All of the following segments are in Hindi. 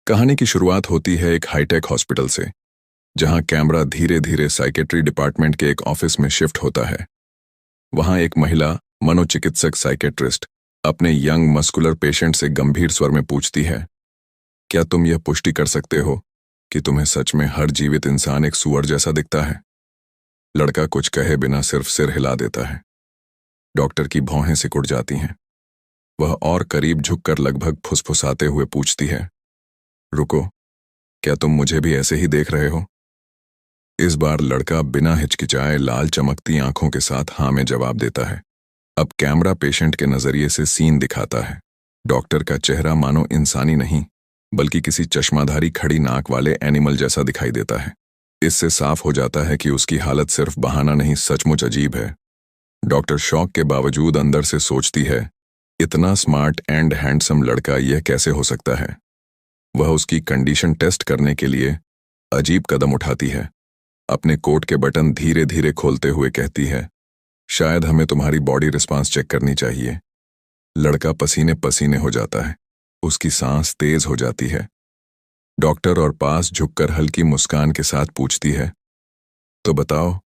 कहानी की शुरुआत होती है एक हाईटेक हॉस्पिटल से, जहां कैमरा धीरे धीरे साइकेट्री डिपार्टमेंट के एक ऑफिस में शिफ्ट होता है। वहां एक महिला मनोचिकित्सक साइकेट्रिस्ट अपने यंग मस्कुलर पेशेंट से गंभीर स्वर में पूछती है, क्या तुम यह पुष्टि कर सकते हो कि तुम्हें सच में हर जीवित इंसान एक सुअर जैसा दिखता है? लड़का कुछ कहे बिना सिर्फ सिर हिला देता है। डॉक्टर की भौहें सिकुड़ जाती हैं। वह और करीब झुककर लगभग फुसफुसाते हुए पूछती है, रुको, क्या तुम मुझे भी ऐसे ही देख रहे हो? इस बार लड़का बिना हिचकिचाए लाल चमकती आंखों के साथ हाँ में जवाब देता है। अब कैमरा पेशेंट के नजरिए से सीन दिखाता है। डॉक्टर का चेहरा मानो इंसानी नहीं, बल्कि किसी चश्माधारी खड़ी नाक वाले एनिमल जैसा दिखाई देता है। इससे साफ हो जाता है कि उसकी हालत सिर्फ बहाना नहीं, सचमुच अजीब है। डॉक्टर शॉक के बावजूद अंदर से सोचती है, इतना स्मार्ट एंड हैंडसम लड़का यह कैसे हो सकता है? वह उसकी कंडीशन टेस्ट करने के लिए अजीब कदम उठाती है। अपने कोट के बटन धीरे धीरे खोलते हुए कहती है, शायद हमें तुम्हारी बॉडी रिस्पांस चेक करनी चाहिए। लड़का पसीने पसीने हो जाता है। उसकी सांस तेज हो जाती है। डॉक्टर और पास झुककर हल्की मुस्कान के साथ पूछती है, तो बताओ,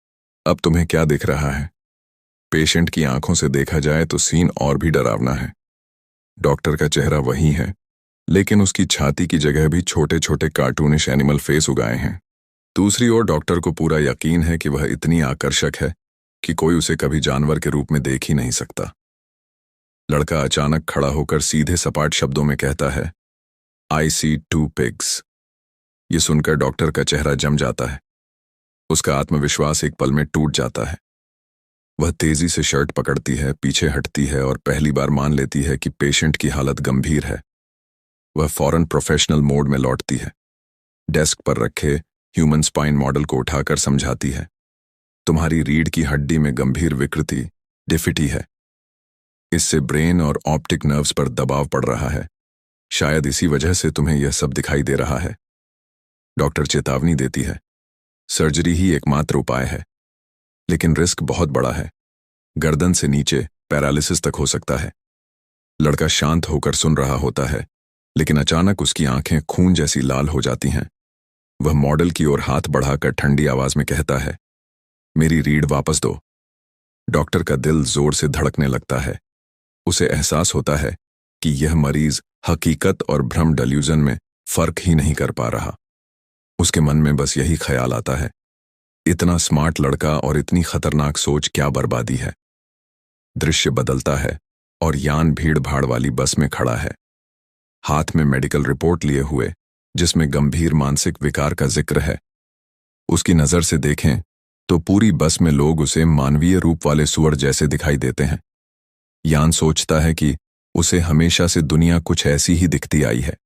अब तुम्हें क्या दिख रहा है? पेशेंट की आंखों से देखा जाए तो सीन और भी डरावना है। डॉक्टर का चेहरा वही है, लेकिन उसकी छाती की जगह भी छोटे छोटे कार्टूनिश एनिमल फेस उगाए हैं। दूसरी ओर डॉक्टर को पूरा यकीन है कि वह इतनी आकर्षक है कि कोई उसे कभी जानवर के रूप में देख ही नहीं सकता। लड़का अचानक खड़ा होकर सीधे सपाट शब्दों में कहता है, आई सी 2 पिग्स। ये सुनकर डॉक्टर का चेहरा जम जाता है। उसका आत्मविश्वास एक पल में टूट जाता है। वह तेजी से शर्ट पकड़ती है, पीछे हटती है और पहली बार मान लेती है कि पेशेंट की हालत गंभीर है। वह फौरन प्रोफेशनल मोड में लौटती है। डेस्क पर रखे ह्यूमन स्पाइन मॉडल को उठाकर समझाती है, तुम्हारी रीढ़ की हड्डी में गंभीर विकृति डिफिटी है। इससे ब्रेन और ऑप्टिक नर्व्स पर दबाव पड़ रहा है। शायद इसी वजह से तुम्हें यह सब दिखाई दे रहा है। डॉक्टर चेतावनी देती है, सर्जरी ही एकमात्र उपाय है, लेकिन रिस्क बहुत बड़ा है। गर्दन से नीचे पैरालिसिस तक हो सकता है। लड़का शांत होकर सुन रहा होता है, लेकिन अचानक उसकी आंखें खून जैसी लाल हो जाती हैं। वह मॉडल की ओर हाथ बढ़ाकर ठंडी आवाज में कहता है, मेरी रीढ़ वापस दो। डॉक्टर का दिल जोर से धड़कने लगता है। उसे एहसास होता है कि यह मरीज हकीकत और भ्रम डेल्यूजन में फर्क ही नहीं कर पा रहा। उसके मन में बस यही ख्याल आता है, इतना स्मार्ट लड़का और इतनी खतरनाक सोच, क्या बर्बादी है। दृश्य बदलता है और यान भीड़ भाड़ वाली बस में खड़ा है, हाथ में मेडिकल रिपोर्ट लिए हुए, जिसमें गंभीर मानसिक विकार का जिक्र है। उसकी नजर से देखें तो पूरी बस में लोग उसे मानवीय रूप वाले सुअर जैसे दिखाई देते हैं। यान सोचता है कि उसे हमेशा से दुनिया कुछ ऐसी ही दिखती आई है,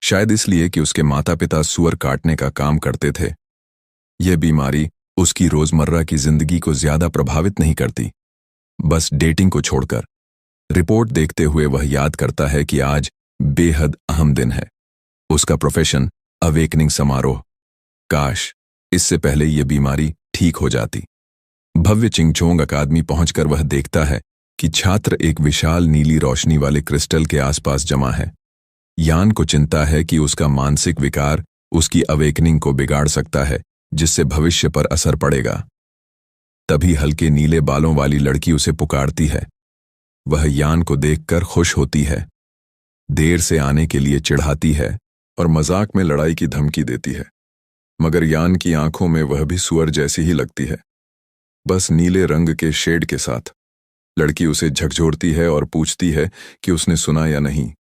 शायद इसलिए कि उसके माता पिता सुअर काटने का काम करते थे। यह बीमारी उसकी रोजमर्रा की जिंदगी को ज्यादा प्रभावित नहीं करती, बस डेटिंग को छोड़कर। रिपोर्ट देखते हुए वह याद करता है कि आज बेहद अहम दिन है, उसका प्रोफेशन अवेकनिंग समारोह। काश इससे पहले यह बीमारी ठीक हो जाती। भव्य चिंगचोंग अकादमी पहुंचकर वह देखता है कि छात्र एक विशाल नीली रोशनी वाले क्रिस्टल के आसपास जमा है। यान को चिंता है कि उसका मानसिक विकार उसकी अवेकनिंग को बिगाड़ सकता है, जिससे भविष्य पर असर पड़ेगा। तभी हल्के नीले बालों वाली लड़की उसे पुकारती है। वह यान को देखकर खुश होती है, देर से आने के लिए चिढ़ाती है और मजाक में लड़ाई की धमकी देती है। मगर यान की आंखों में वह भी सुअर जैसी ही लगती है, बस नीले रंग के शेड के साथ। लड़की उसे झकझोरती है और पूछती है कि उसने सुना या नहीं।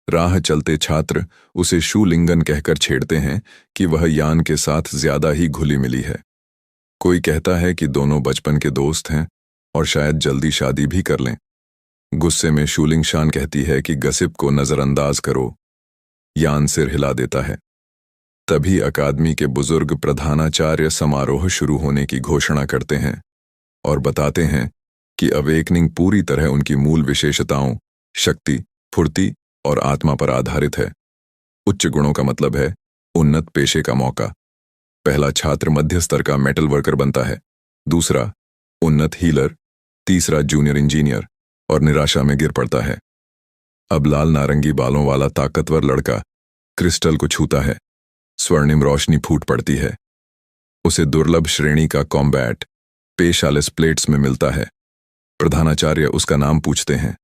राह चलते छात्र उसे शूलिंगन कहकर छेड़ते हैं कि वह यान के साथ ज्यादा ही घुली मिली है। कोई कहता है कि दोनों बचपन के दोस्त हैं और शायद जल्दी शादी भी कर लें। गुस्से में शूलिंगशान कहती है कि गसिप को नजरअंदाज करो। यान सिर हिला देता है। तभी अकादमी के बुजुर्ग प्रधानाचार्य समारोह शुरू होने की घोषणा करते हैं और बताते हैं कि अवेकनिंग पूरी तरह उनकी मूल विशेषताओं, शक्ति, फुर्ती और आत्मा पर आधारित है। उच्च गुणों का मतलब है उन्नत पेशे का मौका। पहला छात्र मध्य स्तर का मेटल वर्कर बनता है, दूसरा उन्नत हीलर, तीसरा जूनियर इंजीनियर और निराशा में गिर पड़ता है। अब लाल नारंगी बालों वाला ताकतवर लड़का क्रिस्टल को छूता है, स्वर्णिम रोशनी फूट पड़ती है। उसे दुर्लभ श्रेणी का कॉम्बैट पेशालिस प्लेट्स में मिलता है। प्रधानाचार्य उसका नाम पूछते हैं।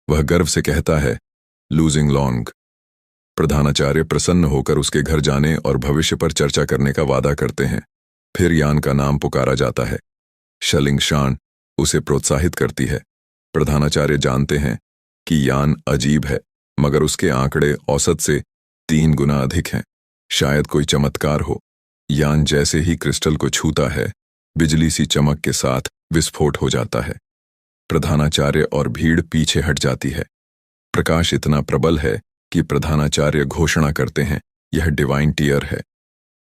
वह गर्व से कहता है, लूजिंग लॉन्ग। प्रधानाचार्य प्रसन्न होकर उसके घर जाने और भविष्य पर चर्चा करने का वादा करते हैं। फिर यान का नाम पुकारा जाता है। शलिंग शान उसे प्रोत्साहित करती है। प्रधानाचार्य जानते हैं कि यान अजीब है, मगर उसके आंकड़े औसत से 3 गुना अधिक हैं। शायद कोई चमत्कार हो। यान जैसे ही क्रिस्टल को छूता है, बिजली सी चमक के साथ विस्फोट हो जाता है। प्रधानाचार्य और भीड़ पीछे हट जाती है। प्रकाश इतना प्रबल है कि प्रधानाचार्य घोषणा करते हैं, यह डिवाइन टीयर है।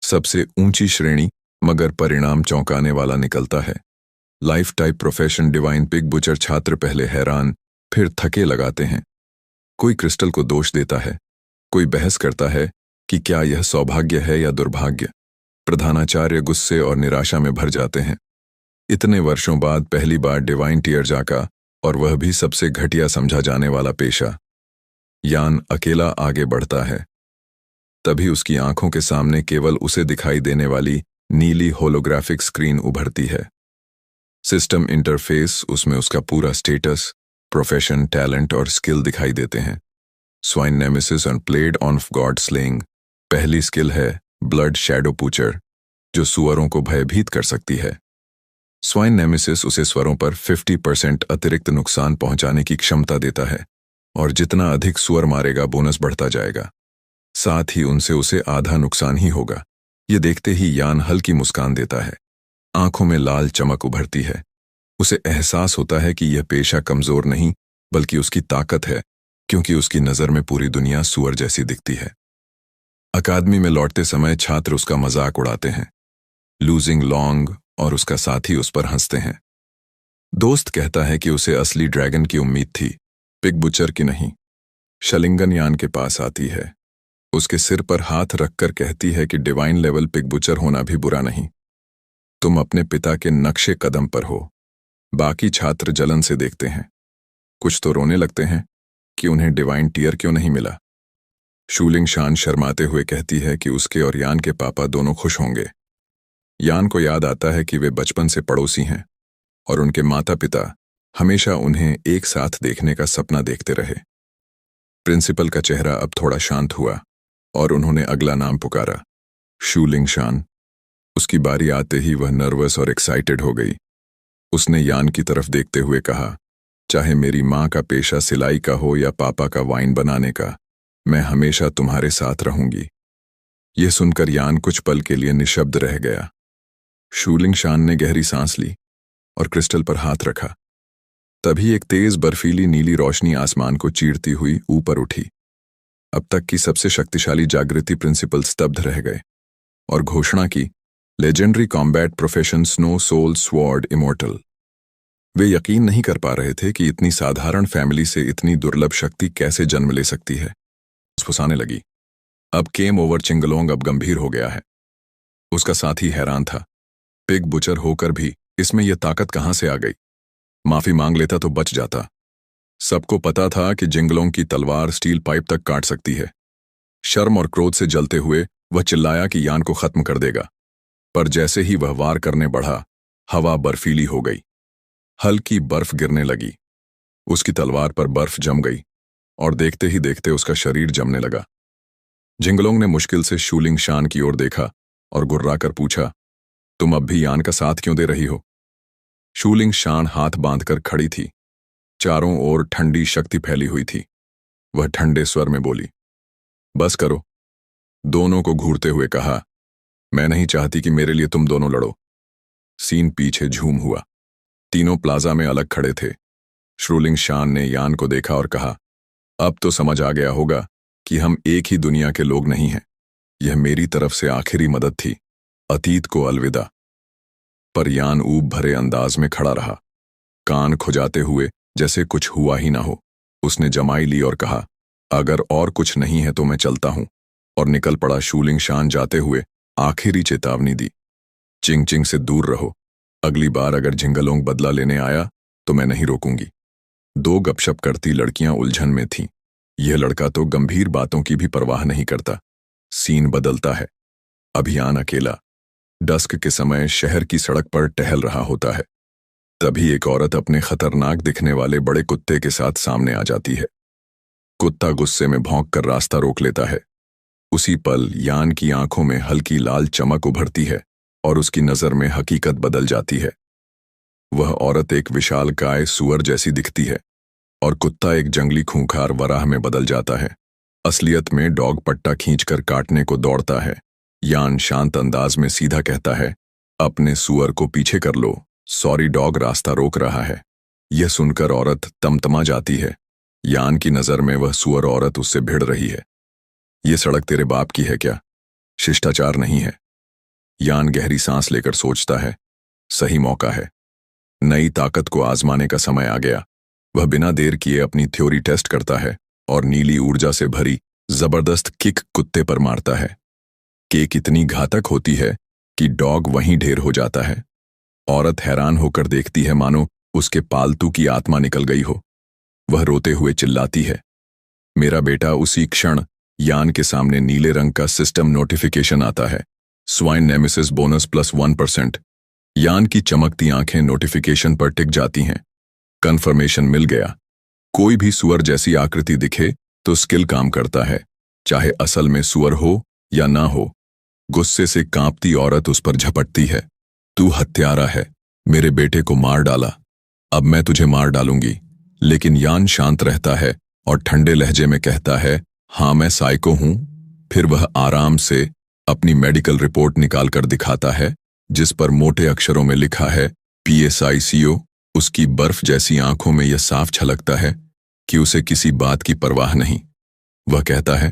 सबसे ऊंची श्रेणी, मगर परिणाम चौंकाने वाला निकलता है। Life type profession divine pig butcher छात्र पहले हैरान, फिर थके लगाते हैं। कोई क्रिस्टल को दोष देता है, कोई बहस करता है कि क्या यह सौभाग्य है या दुर्भाग्य। प्रधानाचार्य गुस्से और निराशा में भर जाते हैं। इतने वर्षों बाद पहली बार डिवाइन टीयर जागा, और वह भी सबसे घटिया समझा जाने वाला पेशा। यान अकेला आगे बढ़ता है। तभी उसकी आंखों के सामने केवल उसे दिखाई देने वाली नीली होलोग्राफिक स्क्रीन उभरती है। सिस्टम इंटरफेस, उसमें उसका पूरा स्टेटस, प्रोफेशन, टैलेंट और स्किल दिखाई देते हैं। स्वाइन नेमेसिस और प्लेड ऑन गॉड स्लेइंग। पहली स्किल है ब्लड शैडो पूचर, जो सुअरों को भयभीत कर सकती है। स्वाइन नेमेसिस उसे स्वरों पर 50% अतिरिक्त नुकसान पहुंचाने की क्षमता देता है, और जितना अधिक सुअर मारेगा बोनस बढ़ता जाएगा। साथ ही उनसे उसे आधा नुकसान ही होगा। ये देखते ही यान हल्की मुस्कान देता है। आंखों में लाल चमक उभरती है। उसे एहसास होता है कि यह पेशा कमजोर नहीं, बल्कि उसकी ताकत है, क्योंकि उसकी नजर में पूरी दुनिया सुअर जैसी दिखती है। अकादमी में लौटते समय छात्र उसका मजाक उड़ाते हैं। लूजिंग लॉन्ग और उसका साथी उस पर हंसते हैं। दोस्त कहता है कि उसे असली ड्रैगन की उम्मीद थी, पिग बुचर की नहीं। शलिंगन यान के पास आती है। उसके सिर पर हाथ रखकर कहती है कि डिवाइन लेवल पिग बुचर होना भी बुरा नहीं। तुम अपने पिता के नक्शे कदम पर हो। बाकी छात्र जलन से देखते हैं। कुछ तो रोने लगते हैं कि उन्हें डिवाइन टीयर क्यों नहीं मिला। शूलिंग शान शर्माते हुए कहती है कि उसके और यान के पापा दोनों खुश होंगे। यान को याद आता है कि वे बचपन से पड़ोसी हैं, और उनके माता पिता हमेशा उन्हें एक साथ देखने का सपना देखते रहे। प्रिंसिपल का चेहरा अब थोड़ा शांत हुआ, और उन्होंने अगला नाम पुकारा, शूलिंग शान। उसकी बारी आते ही वह नर्वस और एक्साइटेड हो गई। उसने यान की तरफ देखते हुए कहा, चाहे मेरी माँ का पेशा सिलाई का हो या पापा का वाइन बनाने का, मैं हमेशा तुम्हारे साथ रहूंगी। यह सुनकर यान कुछ पल के लिए निशब्द रह गया। शूलिंग शान ने गहरी सांस ली और क्रिस्टल पर हाथ रखा। तभी एक तेज बर्फीली नीली रोशनी आसमान को चीरती हुई ऊपर उठी। अब तक की सबसे शक्तिशाली जागृति प्रिंसिपल स्तब्ध रह गए और घोषणा की, legendary combat profession snow soul sword immortal. वे यकीन नहीं कर पा रहे थे कि इतनी साधारण फैमिली से इतनी दुर्लभ शक्ति कैसे जन्म ले सकती है। फुसफुसाने लगी, अब गेम ओवर, चिंगलोंग अब गंभीर हो गया है। उसका साथी हैरान था। पिग बुचर होकर भी इसमें यह ताकत कहां से आ गई? माफी मांग लेता तो बच जाता। सबको पता था कि जिंगलोंग की तलवार स्टील पाइप तक काट सकती है। शर्म और क्रोध से जलते हुए वह चिल्लाया कि यान को खत्म कर देगा। पर जैसे ही वह वार करने बढ़ा, हवा बर्फीली हो गई। हल्की बर्फ गिरने लगी। उसकी तलवार पर बर्फ जम गई और देखते ही देखते उसका शरीर जमने लगा। जिंगलोंग ने मुश्किल से शूलिंग शान की ओर देखा और गुर्राकर पूछा, तुम अब भी यान का साथ क्यों दे रही हो? शूलिंग शान हाथ बांधकर खड़ी थी। चारों ओर ठंडी शक्ति फैली हुई थी। वह ठंडे स्वर में बोली, बस करो। दोनों को घूरते हुए कहा, मैं नहीं चाहती कि मेरे लिए तुम दोनों लड़ो। सीन पीछे झूम हुआ। तीनों प्लाजा में अलग खड़े थे। शूलिंग शान ने यान को देखा और कहा, अब तो समझ आ गया होगा कि हम एक ही दुनिया के लोग नहीं हैं। यह मेरी तरफ से आखिरी मदद थी। अतीत को अलविदा। पर यान ऊब भरे अंदाज में खड़ा रहा, कान खुजाते हुए जैसे कुछ हुआ ही ना हो। उसने जमाई ली और कहा, अगर और कुछ नहीं है तो मैं चलता हूं, और निकल पड़ा। शूलिंग शान जाते हुए आखिरी चेतावनी दी, चिंग चिंग से दूर रहो। अगली बार अगर जिंगलोंग बदला लेने आया तो मैं नहीं रोकूंगी। दो गपशप करती लड़कियां उलझन में थीं। यह लड़का तो गंभीर बातों की भी परवाह नहीं करता। सीन बदलता है। अभियान अकेला डस्क के समय शहर की सड़क पर टहल रहा होता है। तभी एक औरत अपने खतरनाक दिखने वाले बड़े कुत्ते के साथ सामने आ जाती है। कुत्ता गुस्से में भौंक कर रास्ता रोक लेता है। उसी पल यान की आंखों में हल्की लाल चमक उभरती है और उसकी नजर में हकीकत बदल जाती है। वह औरत एक विशाल काय सुअर जैसी दिखती है और कुत्ता एक जंगली खूंखार वराह में बदल जाता है। असलियत में डॉग पट्टा खींचकर काटने को दौड़ता है। यान शांत अंदाज में सीधा कहता है, अपने सुअर को पीछे कर लो, सॉरी डॉग रास्ता रोक रहा है। यह सुनकर औरत तमतमा जाती है। यान की नजर में वह सुअर औरत उससे भिड़ रही है। ये सड़क तेरे बाप की है क्या? शिष्टाचार नहीं है। यान गहरी सांस लेकर सोचता है, सही मौका है। नई ताकत को आजमाने का समय आ गया। वह बिना देर किए अपनी थ्योरी टेस्ट करता है और नीली ऊर्जा से भरी जबरदस्त किक कुत्ते पर मारता है। केक इतनी घातक होती है कि डॉग वहीं ढेर हो जाता है। औरत हैरान होकर देखती है मानो उसके पालतू की आत्मा निकल गई हो। वह रोते हुए चिल्लाती है, मेरा बेटा। उसी क्षण यान के सामने नीले रंग का सिस्टम नोटिफिकेशन आता है, स्वाइन नेमेसिस बोनस +1%। यान की चमकती आंखें नोटिफिकेशन पर टिक जाती हैं। कंफर्मेशन मिल गया। कोई भी सुअर जैसी आकृति दिखे तो स्किल काम करता है, चाहे असल में सुअर हो या ना हो। गुस्से से कांपती औरत उस पर झपटती है, तू हत्यारा है, मेरे बेटे को मार डाला, अब मैं तुझे मार डालूंगी। लेकिन यान शांत रहता है और ठंडे लहजे में कहता है, हाँ मैं साइको हूं। फिर वह आराम से अपनी मेडिकल रिपोर्ट निकाल कर दिखाता है, जिस पर मोटे अक्षरों में लिखा है PSICO। उसकी बर्फ जैसी आंखों में यह साफ झलकता है कि उसे किसी बात की परवाह नहीं। वह कहता है,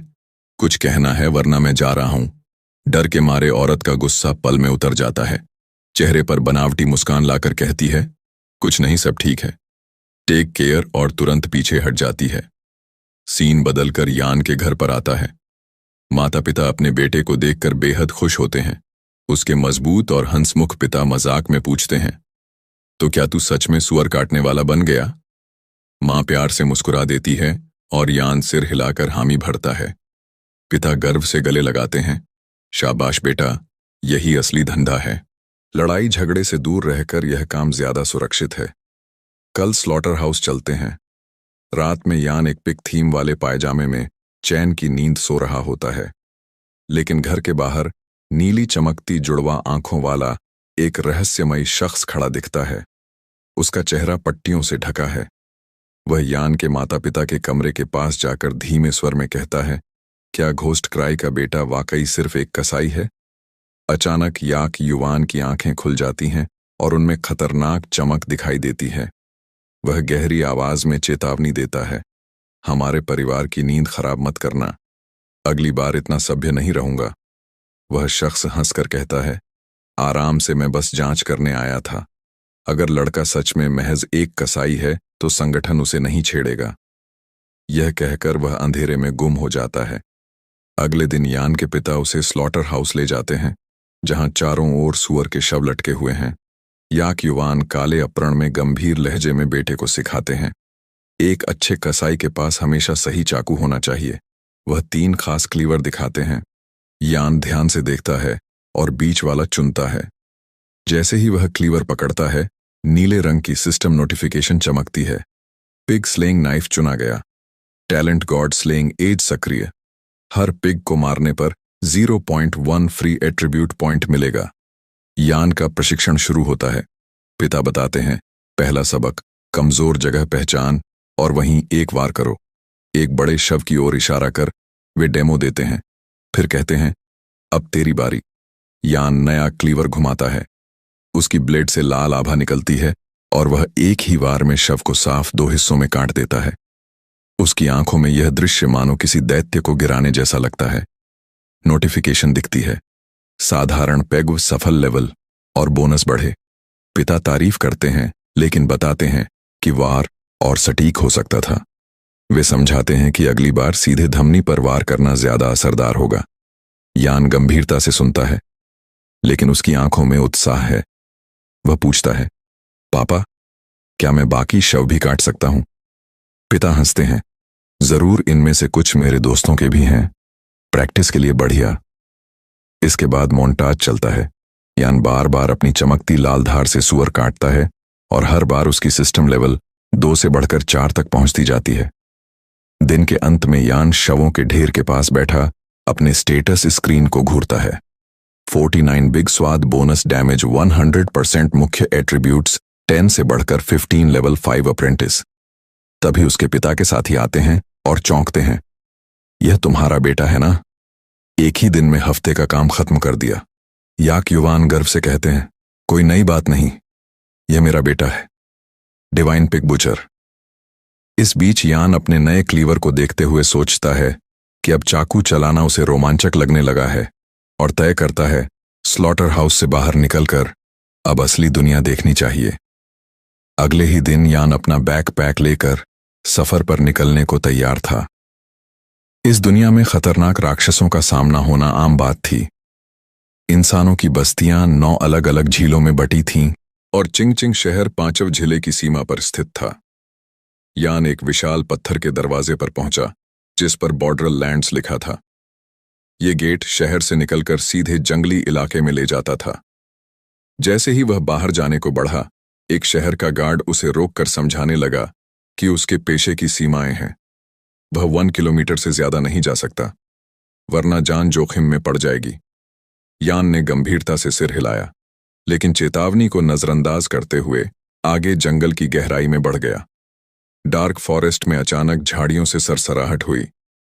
कुछ कहना है वरना मैं जा रहा हूं। डर के मारे औरत का गुस्सा पल में उतर जाता है। चेहरे पर बनावटी मुस्कान लाकर कहती है, कुछ नहीं, सब ठीक है, टेक केयर, और तुरंत पीछे हट जाती है। सीन बदलकर यान के घर पर आता है। माता पिता अपने बेटे को देखकर बेहद खुश होते हैं। उसके मजबूत और हंसमुख पिता मजाक में पूछते हैं, तो क्या तू सच में सुअर काटने वाला बन गया? मां प्यार से मुस्कुरा देती है और यान सिर हिलाकर हामी भरता है। पिता गर्व से गले लगाते हैं, शाबाश बेटा, यही असली धंधा है। लड़ाई झगड़े से दूर रहकर यह काम ज्यादा सुरक्षित है। कल स्लॉटर हाउस चलते हैं। रात में यान एक पिग थीम वाले पायजामे में चैन की नींद सो रहा होता है, लेकिन घर के बाहर नीली चमकती जुड़वा आंखों वाला एक रहस्यमयी शख्स खड़ा दिखता है। उसका चेहरा पट्टियों से ढका है। वह यान के माता पिता के कमरे के पास जाकर धीमे स्वर में कहता है, क्या घोस्ट क्राई का बेटा वाकई सिर्फ एक कसाई है? अचानक याक युवान की आंखें खुल जाती हैं और उनमें खतरनाक चमक दिखाई देती है। वह गहरी आवाज में चेतावनी देता है, हमारे परिवार की नींद खराब मत करना, अगली बार इतना सभ्य नहीं रहूंगा। वह शख्स हंसकर कहता है, आराम से, मैं बस जांच करने आया था। अगर लड़का सच में महज एक कसाई है तो संगठन उसे नहीं छेड़ेगा। यह कहकर वह अंधेरे में गुम हो जाता है। अगले दिन यान के पिता उसे स्लॉटर हाउस ले जाते हैं, जहां चारों ओर सुअर के शव लटके हुए हैं। याक युवान काले अपरण में गंभीर लहजे में बेटे को सिखाते हैं, एक अच्छे कसाई के पास हमेशा सही चाकू होना चाहिए। वह 3 खास क्लीवर दिखाते हैं। यान ध्यान से देखता है और बीच वाला चुनता है। जैसे ही वह क्लीवर पकड़ता है, नीले रंग की सिस्टम नोटिफिकेशन चमकती है। पिग स्लेइंग नाइफ चुना गया। टैलेंट गॉड स्लेइंग एज सक्रिय। हर पिग को मारने पर 0.1 फ्री एट्रीब्यूट पॉइंट मिलेगा। यान का प्रशिक्षण शुरू होता है। पिता बताते हैं, पहला सबक, कमजोर जगह पहचान और वहीं एक वार करो। एक बड़े शव की ओर इशारा कर वे डेमो देते हैं। फिर कहते हैं, अब तेरी बारी। यान नया क्लीवर घुमाता है। उसकी ब्लेड से लाल आभा निकलती है और वह एक ही वार में शव को साफ 2 हिस्सों में काट देता है। उसकी आंखों में यह दृश्य मानो किसी दैत्य को गिराने जैसा लगता है। नोटिफिकेशन दिखती है, साधारण पेग सफल लेवल और बोनस बढ़े। पिता तारीफ करते हैं लेकिन बताते हैं कि वार और सटीक हो सकता था। वे समझाते हैं कि अगली बार सीधे धमनी पर वार करना ज्यादा असरदार होगा। यान गंभीरता से सुनता है, लेकिन उसकी आंखों में उत्साह है। वह पूछता है, पापा, क्या मैं बाकी शव भी काट सकता हूं? पिता हंसते हैं, जरूर इनमें से कुछ मेरे दोस्तों के भी हैं। प्रैक्टिस के लिए बढ़िया। इसके बाद मोन्टाज चलता है। यान बार बार अपनी चमकती लाल धार से सुअर काटता है और हर बार उसकी सिस्टम लेवल 2 से बढ़कर 4 तक पहुंचती जाती है। दिन के अंत में यान शवों के ढेर के पास बैठा अपने स्टेटस स्क्रीन को घूरता है। 49 बिग स्वाद बोनस डैमेज 100% मुख्य एट्रीब्यूट्स 10 से बढ़कर 15 लेवल 5 अप्रेंटिस। तभी उसके पिता के साथी आते हैं और चौंकते हैं। यह तुम्हारा बेटा है ना? एक ही दिन में हफ्ते का काम खत्म कर दिया। याक युवान गर्व से कहते हैं, कोई नई बात नहीं, यह मेरा बेटा है, डिवाइन पिग बुचर। इस बीच यान अपने नए क्लीवर को देखते हुए सोचता है कि अब चाकू चलाना उसे रोमांचक लगने लगा है और तय करता है स्लॉटर हाउस से बाहर निकलकर अब असली दुनिया देखनी चाहिए। अगले ही दिन यान अपना बैकपैक लेकर सफर पर निकलने को तैयार था। इस दुनिया में खतरनाक राक्षसों का सामना होना आम बात थी। इंसानों की बस्तियां 9 अलग अलग झीलों में बटी थीं और चिंगचिंग शहर 5वें जिले की सीमा पर स्थित था। यान एक विशाल पत्थर के दरवाजे पर पहुंचा जिस पर बॉर्डर लैंड्स लिखा था। ये गेट शहर से निकलकर सीधे जंगली इलाके में ले जाता था। जैसे ही वह बाहर जाने को बढ़ा, एक शहर का गार्ड उसे रोककर समझाने लगा कि उसके पेशे की सीमाएं हैं। वह 1 किलोमीटर से ज्यादा नहीं जा सकता, वरना जान जोखिम में पड़ जाएगी। यान ने गंभीरता से सिर हिलाया, लेकिन चेतावनी को नजरअंदाज करते हुए आगे जंगल की गहराई में बढ़ गया। डार्क फॉरेस्ट में अचानक झाड़ियों से सरसराहट हुई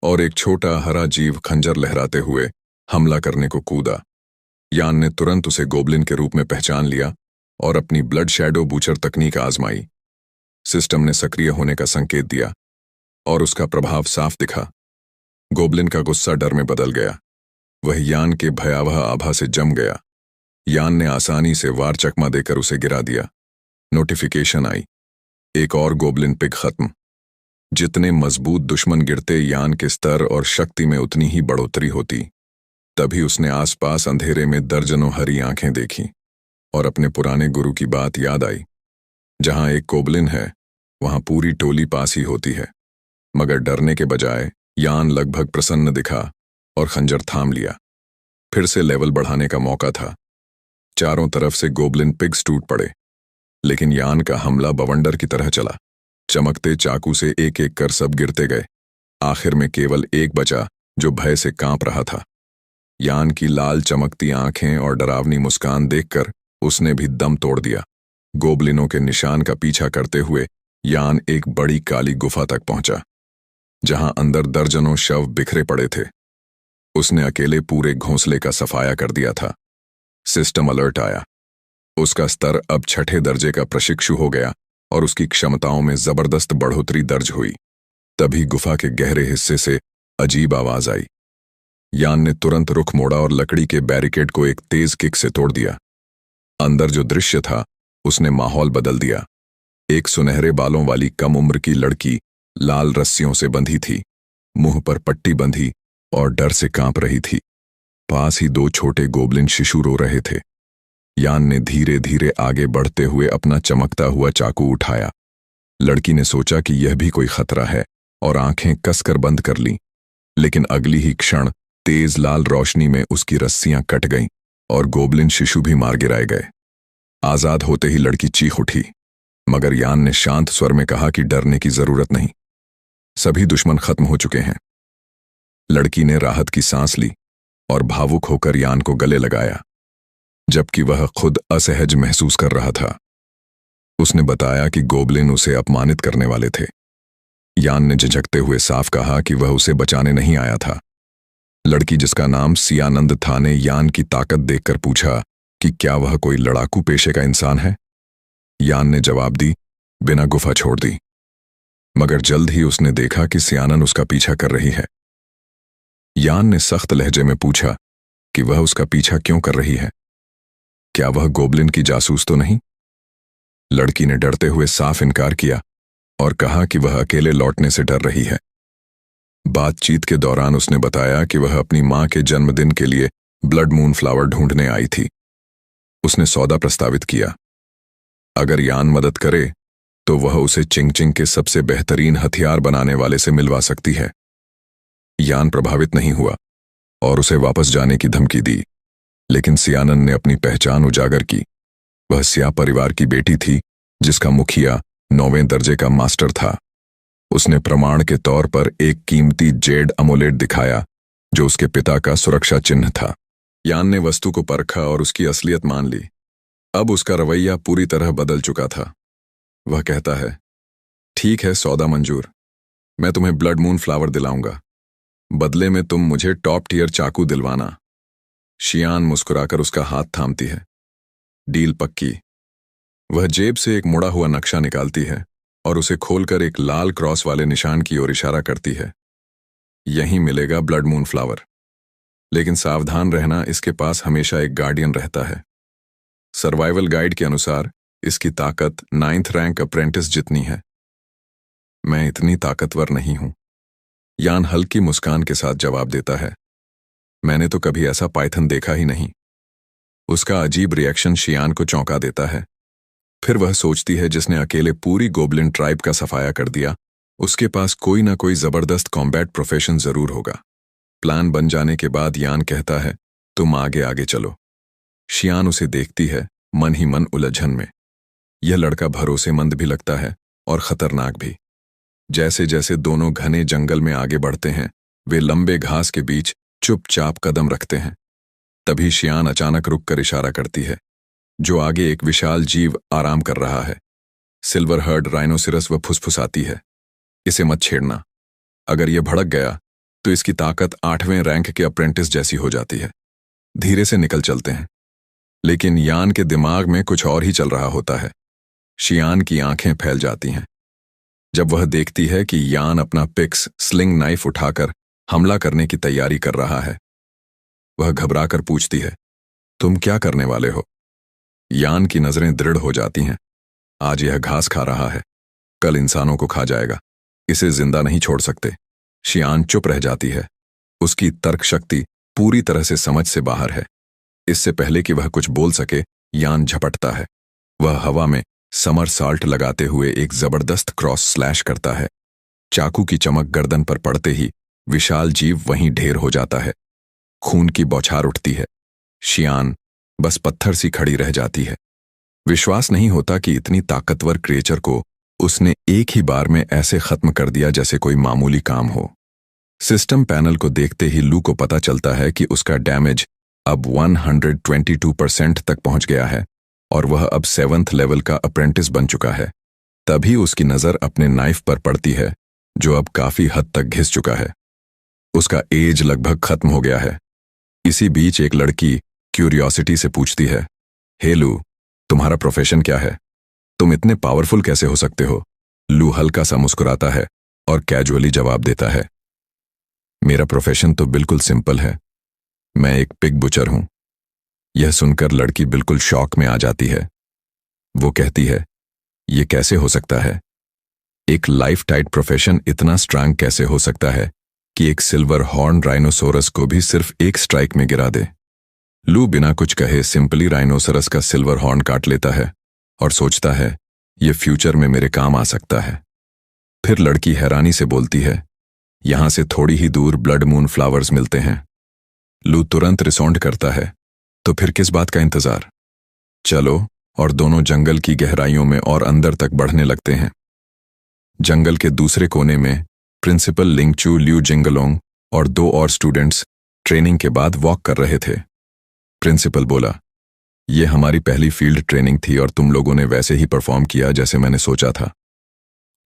और एक छोटा हरा जीव खंजर लहराते हुए हमला करने को कूदा। यान ने तुरंत उसे गोब्लिन के रूप में पहचान लिया और अपनी ब्लड शैडो बूचर तकनीक आजमाई। सिस्टम ने सक्रिय होने का संकेत दिया और उसका प्रभाव साफ दिखा। गोब्लिन का गुस्सा डर में बदल गया। वह यान के भयावह आभा से जम गया। यान ने आसानी से वार चकमा देकर उसे गिरा दिया। नोटिफिकेशन आई, एक और गोब्लिन पिग खत्म। जितने मजबूत दुश्मन गिरते, यान के स्तर और शक्ति में उतनी ही बढ़ोतरी होती। तभी उसने आसपास अंधेरे में दर्जनों हरी आंखें देखीं और अपने पुराने गुरु की बात याद आई, जहां एक गोब्लिन है वहां पूरी टोली पास ही होती है। मगर डरने के बजाय यान लगभग प्रसन्न दिखा और खंजर थाम लिया। फिर से लेवल बढ़ाने का मौका था। चारों तरफ से गोब्लिन पिग्स टूट पड़े, लेकिन यान का हमला बवंडर की तरह चला। चमकते चाकू से एक एक कर सब गिरते गए। आखिर में केवल एक बचा जो भय से कांप रहा था। यान की लाल चमकती आंखें और डरावनी मुस्कान देखकर उसने भी दम तोड़ दिया। गोब्लिनों के निशान का पीछा करते हुए यान एक बड़ी काली गुफा तक पहुंचा, जहां अंदर दर्जनों शव बिखरे पड़े थे। उसने अकेले पूरे घोंसले का सफाया कर दिया था। सिस्टम अलर्ट आया। उसका स्तर अब 6ठे दर्जे का प्रशिक्षु हो गया और उसकी क्षमताओं में जबरदस्त बढ़ोतरी दर्ज हुई। तभी गुफा के गहरे हिस्से से अजीब आवाज आई। यान ने तुरंत रुख मोड़ा और लकड़ी के बैरिकेड को एक तेज किक से तोड़ दिया। अंदर जो दृश्य था उसने माहौल बदल दिया। एक सुनहरे बालों वाली कम उम्र की लड़की लाल रस्सियों से बंधी थी, मुंह पर पट्टी बंधी और डर से कांप रही थी। पास ही 2 छोटे गोब्लिन शिशु रो रहे थे। यान ने धीरे धीरे आगे बढ़ते हुए अपना चमकता हुआ चाकू उठाया। लड़की ने सोचा कि यह भी कोई खतरा है और आंखें कसकर बंद कर लीं, लेकिन अगली ही क्षण तेज लाल रोशनी में उसकी रस्सियां कट गईं और गोब्लिन शिशु भी मार गिराए गए। आजाद होते ही लड़की चीख उठी, मगर यान ने शांत स्वर में कहा कि डरने की जरूरत नहीं, सभी दुश्मन खत्म हो चुके हैं। लड़की ने राहत की सांस ली और भावुक होकर यान को गले लगाया, जबकि वह खुद असहज महसूस कर रहा था। उसने बताया कि गोब्लिन उसे अपमानित करने वाले थे। यान ने झिझकते हुए साफ कहा कि वह उसे बचाने नहीं आया था। लड़की, जिसका नाम सियानंद था, ने यान की ताकत देखकर पूछा कि क्या वह कोई लड़ाकू पेशे का इंसान है। यान ने जवाब दी, बिना गुफा छोड़ दी। मगर जल्द ही उसने देखा कि सियानन उसका पीछा कर रही है। यान ने सख्त लहजे में पूछा कि वह उसका पीछा क्यों कर रही है। क्या वह गोब्लिन की जासूस तो नहीं? लड़की ने डरते हुए साफ इनकार किया और कहा कि वह अकेले लौटने से डर रही है। बातचीत के दौरान उसने बताया कि वह अपनी मां के जन्मदिन के लिए ब्लड मून फ्लावर ढूंढने आई थी। उसने सौदा प्रस्तावित किया, अगर यान मदद करे तो वह उसे चिंग-चिंग के सबसे बेहतरीन हथियार बनाने वाले से मिलवा सकती है। यान प्रभावित नहीं हुआ और उसे वापस जाने की धमकी दी, लेकिन सियानन ने अपनी पहचान उजागर की। वह स्या परिवार की बेटी थी, जिसका मुखिया 9वें दर्जे का मास्टर था। उसने प्रमाण के तौर पर एक कीमती जेड अमोलेट दिखाया, जो उसके पिता का सुरक्षा चिन्ह था। यान ने वस्तु को परखा और उसकी असलियत मान ली। अब उसका रवैया पूरी तरह बदल चुका था। वह कहता है, ठीक है, सौदा मंजूर। मैं तुम्हें ब्लड मून फ्लावर दिलाऊंगा, बदले में तुम मुझे टॉप टियर चाकू दिलवाना। शियान मुस्कुराकर उसका हाथ थामती है। डील पक्की। वह जेब से एक मुड़ा हुआ नक्शा निकालती है और उसे खोलकर एक लाल क्रॉस वाले निशान की ओर इशारा करती है। यहीं मिलेगा ब्लड मून फ्लावर, लेकिन सावधान रहना, इसके पास हमेशा एक गार्डियन रहता है। सर्वाइवल गाइड के अनुसार इसकी ताकत 9th रैंक अप्रेंटिस जितनी है। मैं इतनी ताकतवर नहीं हूं, यान हल्की मुस्कान के साथ जवाब देता है। मैंने तो कभी ऐसा पाइथन देखा ही नहीं। उसका अजीब रिएक्शन शियान को चौंका देता है। फिर वह सोचती है, जिसने अकेले पूरी गोबलिन ट्राइब का सफाया कर दिया, उसके पास कोई ना कोई जबरदस्त कॉम्बैट प्रोफेशन जरूर होगा। प्लान बन जाने के बाद यान कहता है, तुम आगे आगे चलो। शियान उसे देखती है, मन ही मन उलझन में। यह लड़का भरोसेमंद भी लगता है और खतरनाक भी। जैसे जैसे दोनों घने जंगल में आगे बढ़ते हैं, वे लंबे घास के बीच चुपचाप कदम रखते हैं। तभी शियान अचानक रुककर इशारा करती है। जो आगे एक विशाल जीव आराम कर रहा है। Silver heard rhinoceros. वह फुसफुसाती है, इसे मत छेड़ना। अगर यह भड़क गया तो इसकी ताकत 8वें रैंक के अप्रेंटिस जैसी हो जाती है। धीरे से निकल चलते हैं। लेकिन यान के दिमाग में कुछ और ही चल रहा होता है। शियान की आंखें फैल जाती हैं जब वह देखती है कि यान अपना पिक्स स्लिंग नाइफ उठाकर हमला करने की तैयारी कर रहा है। वह घबराकर पूछती है, तुम क्या करने वाले हो? यान की नजरें दृढ़ हो जाती हैं। आज यह घास खा रहा है, कल इंसानों को खा जाएगा। इसे जिंदा नहीं छोड़ सकते। शियान चुप रह जाती है। उसकी तर्क शक्ति पूरी तरह से समझ से बाहर है। इससे पहले कि वह कुछ बोल सके, यान झपटता है। वह हवा में समरसॉल्ट लगाते हुए एक जबरदस्त क्रॉस स्लैश करता है। चाकू की चमक गर्दन पर पड़ते ही विशाल जीव वहीं ढेर हो जाता है। खून की बौछार उठती है। शियान बस पत्थर सी खड़ी रह जाती है। विश्वास नहीं होता कि इतनी ताकतवर क्रिएचर को उसने एक ही बार में ऐसे खत्म कर दिया जैसे कोई मामूली काम हो। सिस्टम पैनल को देखते ही लू को पता चलता है कि उसका डैमेज अब 122% तक पहुंच गया है और वह अब 7th लेवल का अप्रेंटिस बन चुका है। तभी उसकी नजर अपने नाइफ पर पड़ती है, जो अब काफी हद तक घिस चुका है। उसका एज लगभग खत्म हो गया है। इसी बीच एक लड़की क्यूरियोसिटी से पूछती है, हे लू, तुम्हारा प्रोफेशन क्या है? तुम इतने पावरफुल कैसे हो सकते हो? लू हल्का सा मुस्कुराता है और कैजुअली जवाब देता है, मेरा प्रोफेशन तो बिल्कुल सिंपल है। मैं एक पिग बुचर हूं। यह सुनकर लड़की बिल्कुल शॉक में आ जाती है। वो कहती है, यह कैसे हो सकता है? एक लाइफ टाइट प्रोफेशन इतना स्ट्रांग कैसे हो सकता है कि एक सिल्वर हॉर्न राइनोसोरस को भी सिर्फ एक स्ट्राइक में गिरा दे? लू बिना कुछ कहे सिंपली राइनोसोरस का सिल्वर हॉर्न काट लेता है और सोचता है, यह फ्यूचर में मेरे काम आ सकता है। फिर लड़की हैरानी से बोलती है, यहां से थोड़ी ही दूर ब्लड मून फ्लावर्स मिलते हैं। लू तुरंत रिसॉन्ड करता है, तो फिर किस बात का इंतजार? चलो, और दोनों जंगल की गहराइयों में और अंदर तक बढ़ने लगते हैं। जंगल के दूसरे कोने में प्रिंसिपल लिंगचू, ल्यू जिंगलोंग और 2 और स्टूडेंट्स ट्रेनिंग के बाद वॉक कर रहे थे। प्रिंसिपल बोला, यह हमारी पहली फील्ड ट्रेनिंग थी और तुम लोगों ने वैसे ही परफॉर्म किया जैसे मैंने सोचा था।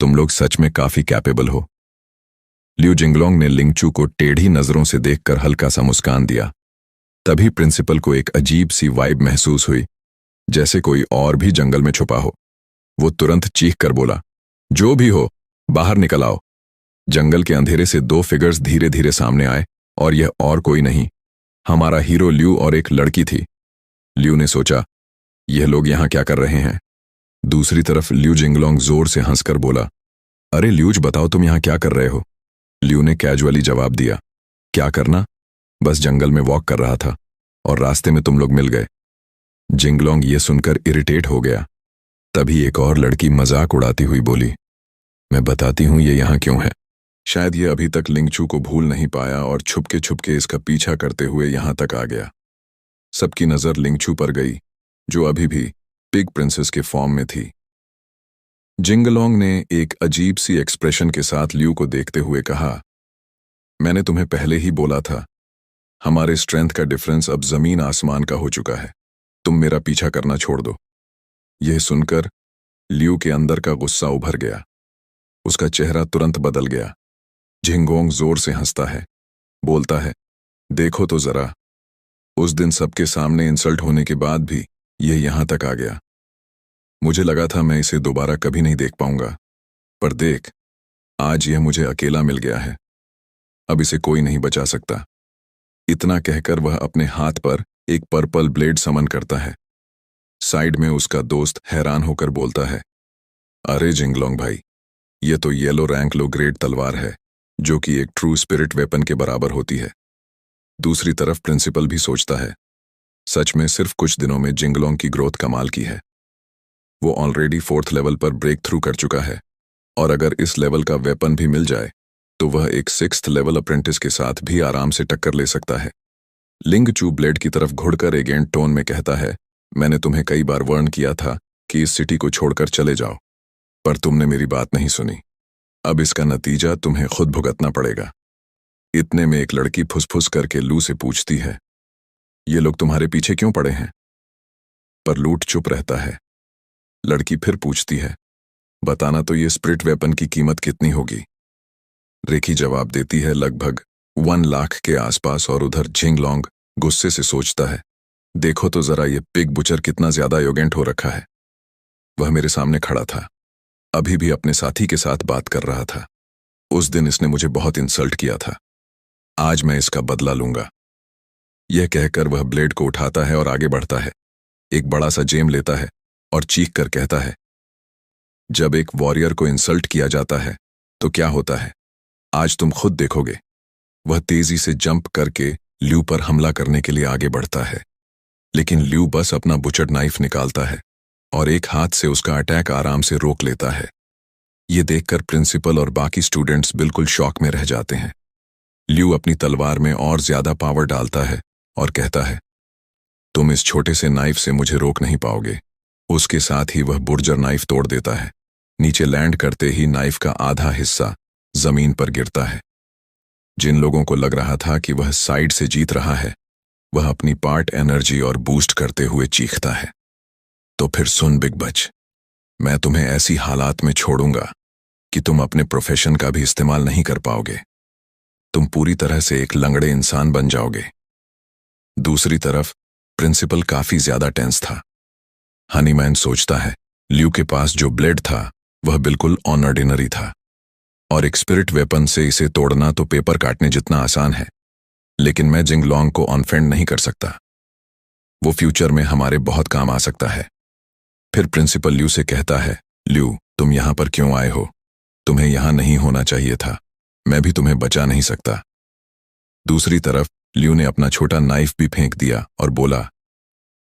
तुम लोग सच में काफी कैपेबल हो। ल्यू जिंगलोंग ने लिंगचू को टेढ़ी नजरों से देखकर हल्का सा मुस्कान दिया। तभी प्रिंसिपल को एक अजीब सी वाइब महसूस हुई, जैसे कोई और भी जंगल में छुपा हो। वो तुरंत चीख कर बोला, जो भी हो, बाहर निकल आओ। जंगल के अंधेरे से 2 फिगर्स धीरे धीरे सामने आए और यह और कोई नहीं, हमारा हीरो ल्यू और एक लड़की थी। ल्यू ने सोचा, यह लोग यहां क्या कर रहे हैं? दूसरी तरफ ल्यू जिंगलोंग जोर से हंसकर बोला, अरे ल्यूज, बताओ तुम यहां क्या कर रहे हो? ल्यू ने कैजुअली जवाब दिया, क्या करना, बस जंगल में वॉक कर रहा था और रास्ते में तुम लोग मिल गए। जिंगलोंग ये सुनकर इरिटेट हो गया। तभी एक और लड़की मजाक उड़ाती हुई बोली, मैं बताती हूँ ये यहाँ क्यों है। शायद ये अभी तक लिंगचू को भूल नहीं पाया और छुपके छुपके इसका पीछा करते हुए यहाँ तक आ गया। सबकी नजर लिंगचू पर गई, जो अभी भी पिग प्रिंसेस के फॉर्म में थी। जिंगलोंग ने एक अजीब सी एक्सप्रेशन के साथ लियू को देखते हुए कहा, मैंने तुम्हें पहले ही बोला था, हमारे स्ट्रेंथ का डिफरेंस अब जमीन आसमान का हो चुका है। तुम मेरा पीछा करना छोड़ दो। यह सुनकर लियू के अंदर का गुस्सा उभर गया। उसका चेहरा तुरंत बदल गया। जिंगोंग जोर से हंसता है, बोलता है, देखो तो जरा, उस दिन सबके सामने इंसल्ट होने के बाद भी यह यहां तक आ गया। मुझे लगा था मैं इसे दोबारा कभी नहीं देख पाऊंगा, पर देख, आज यह मुझे अकेला मिल गया है। अब इसे कोई नहीं बचा सकता। इतना कहकर वह अपने हाथ पर एक पर्पल ब्लेड समन करता है। साइड में उसका दोस्त हैरान होकर बोलता है, अरे जिंगलोंग भाई, ये तो येलो रैंक लो ग्रेड तलवार है, जो कि एक ट्रू स्पिरिट वेपन के बराबर होती है। दूसरी तरफ प्रिंसिपल भी सोचता है, सच में सिर्फ कुछ दिनों में जिंगलोंग की ग्रोथ कमाल की है। वो ऑलरेडी 4th लेवल पर ब्रेक थ्रू कर चुका है, और अगर इस लेवल का वेपन भी मिल जाए तो वह एक 6th लेवल अप्रेंटिस के साथ भी आराम से टक्कर ले सकता है। लिंगचू ब्लेड की तरफ घुड़कर एगेंट टोन में कहता है, मैंने तुम्हें कई बार वार्न किया था कि इस सिटी को छोड़कर चले जाओ, पर तुमने मेरी बात नहीं सुनी। अब इसका नतीजा तुम्हें खुद भुगतना पड़ेगा। इतने में एक लड़की फुसफुस करके लू से पूछती है, ये लोग तुम्हारे पीछे क्यों पड़े हैं? पर लूट चुप रहता है। लड़की फिर पूछती है, बताना तो ये स्पिरिट वेपन की कीमत कितनी होगी? रेखी जवाब देती है, लगभग 1 लाख के आसपास। और उधर जिंगलोंग गुस्से से सोचता है, देखो तो जरा ये पिग बुचर कितना ज्यादा एरोगेंट हो रखा है। वह मेरे सामने खड़ा था, अभी भी अपने साथी के साथ बात कर रहा था। उस दिन इसने मुझे बहुत इंसल्ट किया था, आज मैं इसका बदला लूंगा। यह कहकर वह ब्लेड को उठाता है और आगे बढ़ता है। एक बड़ा सा जेम लेता है और चीख कर कहता है, जब एक वॉरियर को इंसल्ट किया जाता है तो क्या होता है, आज तुम खुद देखोगे। वह तेजी से जंप करके ल्यू पर हमला करने के लिए आगे बढ़ता है, लेकिन ल्यू बस अपना बुचड़ नाइफ निकालता है और एक हाथ से उसका अटैक आराम से रोक लेता है। ये देखकर प्रिंसिपल और बाकी स्टूडेंट्स बिल्कुल शॉक में रह जाते हैं। ल्यू अपनी तलवार में और ज्यादा पावर डालता है और कहता है, तुम इस छोटे से नाइफ से मुझे रोक नहीं पाओगे। उसके साथ ही वह बुर्जर नाइफ तोड़ देता है। नीचे लैंड करते ही नाइफ का आधा हिस्सा जमीन पर गिरता है। जिन लोगों को लग रहा था कि वह साइड से जीत रहा है, वह अपनी पार्ट एनर्जी और बूस्ट करते हुए चीखता है, तो फिर सुन बिग बच, मैं तुम्हें ऐसी हालात में छोड़ूंगा कि तुम अपने प्रोफेशन का भी इस्तेमाल नहीं कर पाओगे। तुम पूरी तरह से एक लंगड़े इंसान बन जाओगे। दूसरी तरफ प्रिंसिपल काफी ज्यादा टेंस था। हनीमैन सोचता है, ल्यू के पास जो ब्लेड था वह बिल्कुल ऑर्डिनरी था, और एक स्पिरिट वेपन से इसे तोड़ना तो पेपर काटने जितना आसान है, लेकिन मैं जिंगलोंग को ऑनफेंड नहीं कर सकता। वो फ्यूचर में हमारे बहुत काम आ सकता है। फिर प्रिंसिपल ल्यू से कहता है, ल्यू, तुम यहां पर क्यों आए हो? तुम्हें यहां नहीं होना चाहिए था। मैं भी तुम्हें बचा नहीं सकता। दूसरी तरफ ल्यू ने अपना छोटा नाइफ भी फेंक दिया और बोला,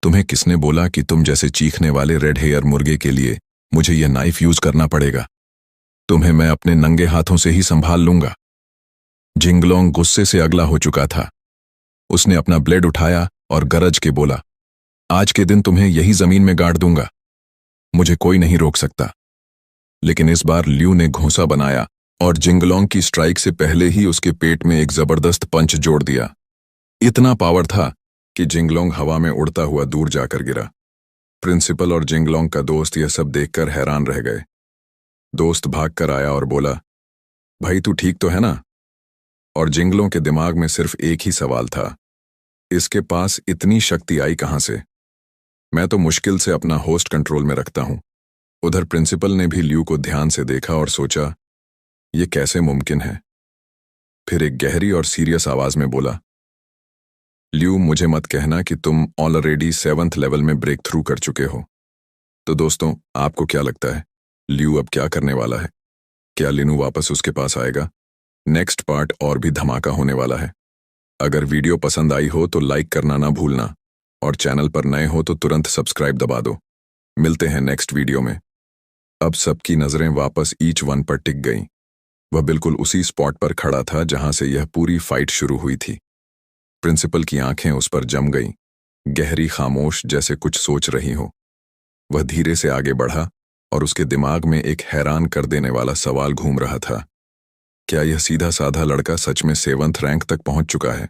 तुम्हें किसने बोला कि तुम जैसे चीखने वाले रेड हेयर मुर्गे के लिए मुझे यह नाइफ यूज करना पड़ेगा? तुम्हें मैं अपने नंगे हाथों से ही संभाल लूंगा। जिंगलोंग गुस्से से अगला हो चुका था। उसने अपना ब्लेड उठाया और गरज के बोला, आज के दिन तुम्हें यही जमीन में गाड़ दूंगा। मुझे कोई नहीं रोक सकता। लेकिन इस बार ल्यू ने घोंसा बनाया और जिंगलोंग की स्ट्राइक से पहले ही उसके पेट में एक जबरदस्त पंच जोड़ दिया। इतना पावर था कि जिंगलोंग हवा में उड़ता हुआ दूर जाकर गिरा। प्रिंसिपल और जिंगलोंग का दोस्त यह सब देखकर हैरान रह गए। दोस्त भागकर आया और बोला, भाई तू ठीक तो है ना? और जिंगलों के दिमाग में सिर्फ एक ही सवाल था, इसके पास इतनी शक्ति आई कहां से? मैं तो मुश्किल से अपना होस्ट कंट्रोल में रखता हूं। उधर प्रिंसिपल ने भी ल्यू को ध्यान से देखा और सोचा, ये कैसे मुमकिन है? फिर एक गहरी और सीरियस आवाज में बोला, ल्यू, मुझे मत कहना कि तुम ऑलरेडी 7th लेवल में ब्रेक थ्रू कर चुके हो। तो दोस्तों, आपको क्या लगता है, ल्यू अब क्या करने वाला है? क्या लिनू वापस उसके पास आएगा? नेक्स्ट पार्ट और भी धमाका होने वाला है। अगर वीडियो पसंद आई हो तो लाइक करना ना भूलना, और चैनल पर नए हो तो तुरंत सब्सक्राइब दबा दो। मिलते हैं नेक्स्ट वीडियो में। अब सबकी नजरें वापस ईच वन पर टिक गईं। वह बिल्कुल उसी स्पॉट पर खड़ा था जहां से यह पूरी फाइट शुरू हुई थी। प्रिंसिपल की आंखें उस पर जम गईं, गहरी खामोश, जैसे कुछ सोच रही हो। वह धीरे से आगे बढ़ा और उसके दिमाग में एक हैरान कर देने वाला सवाल घूम रहा था। क्या यह सीधा साधा लड़का सच में 7th रैंक तक पहुंच चुका है?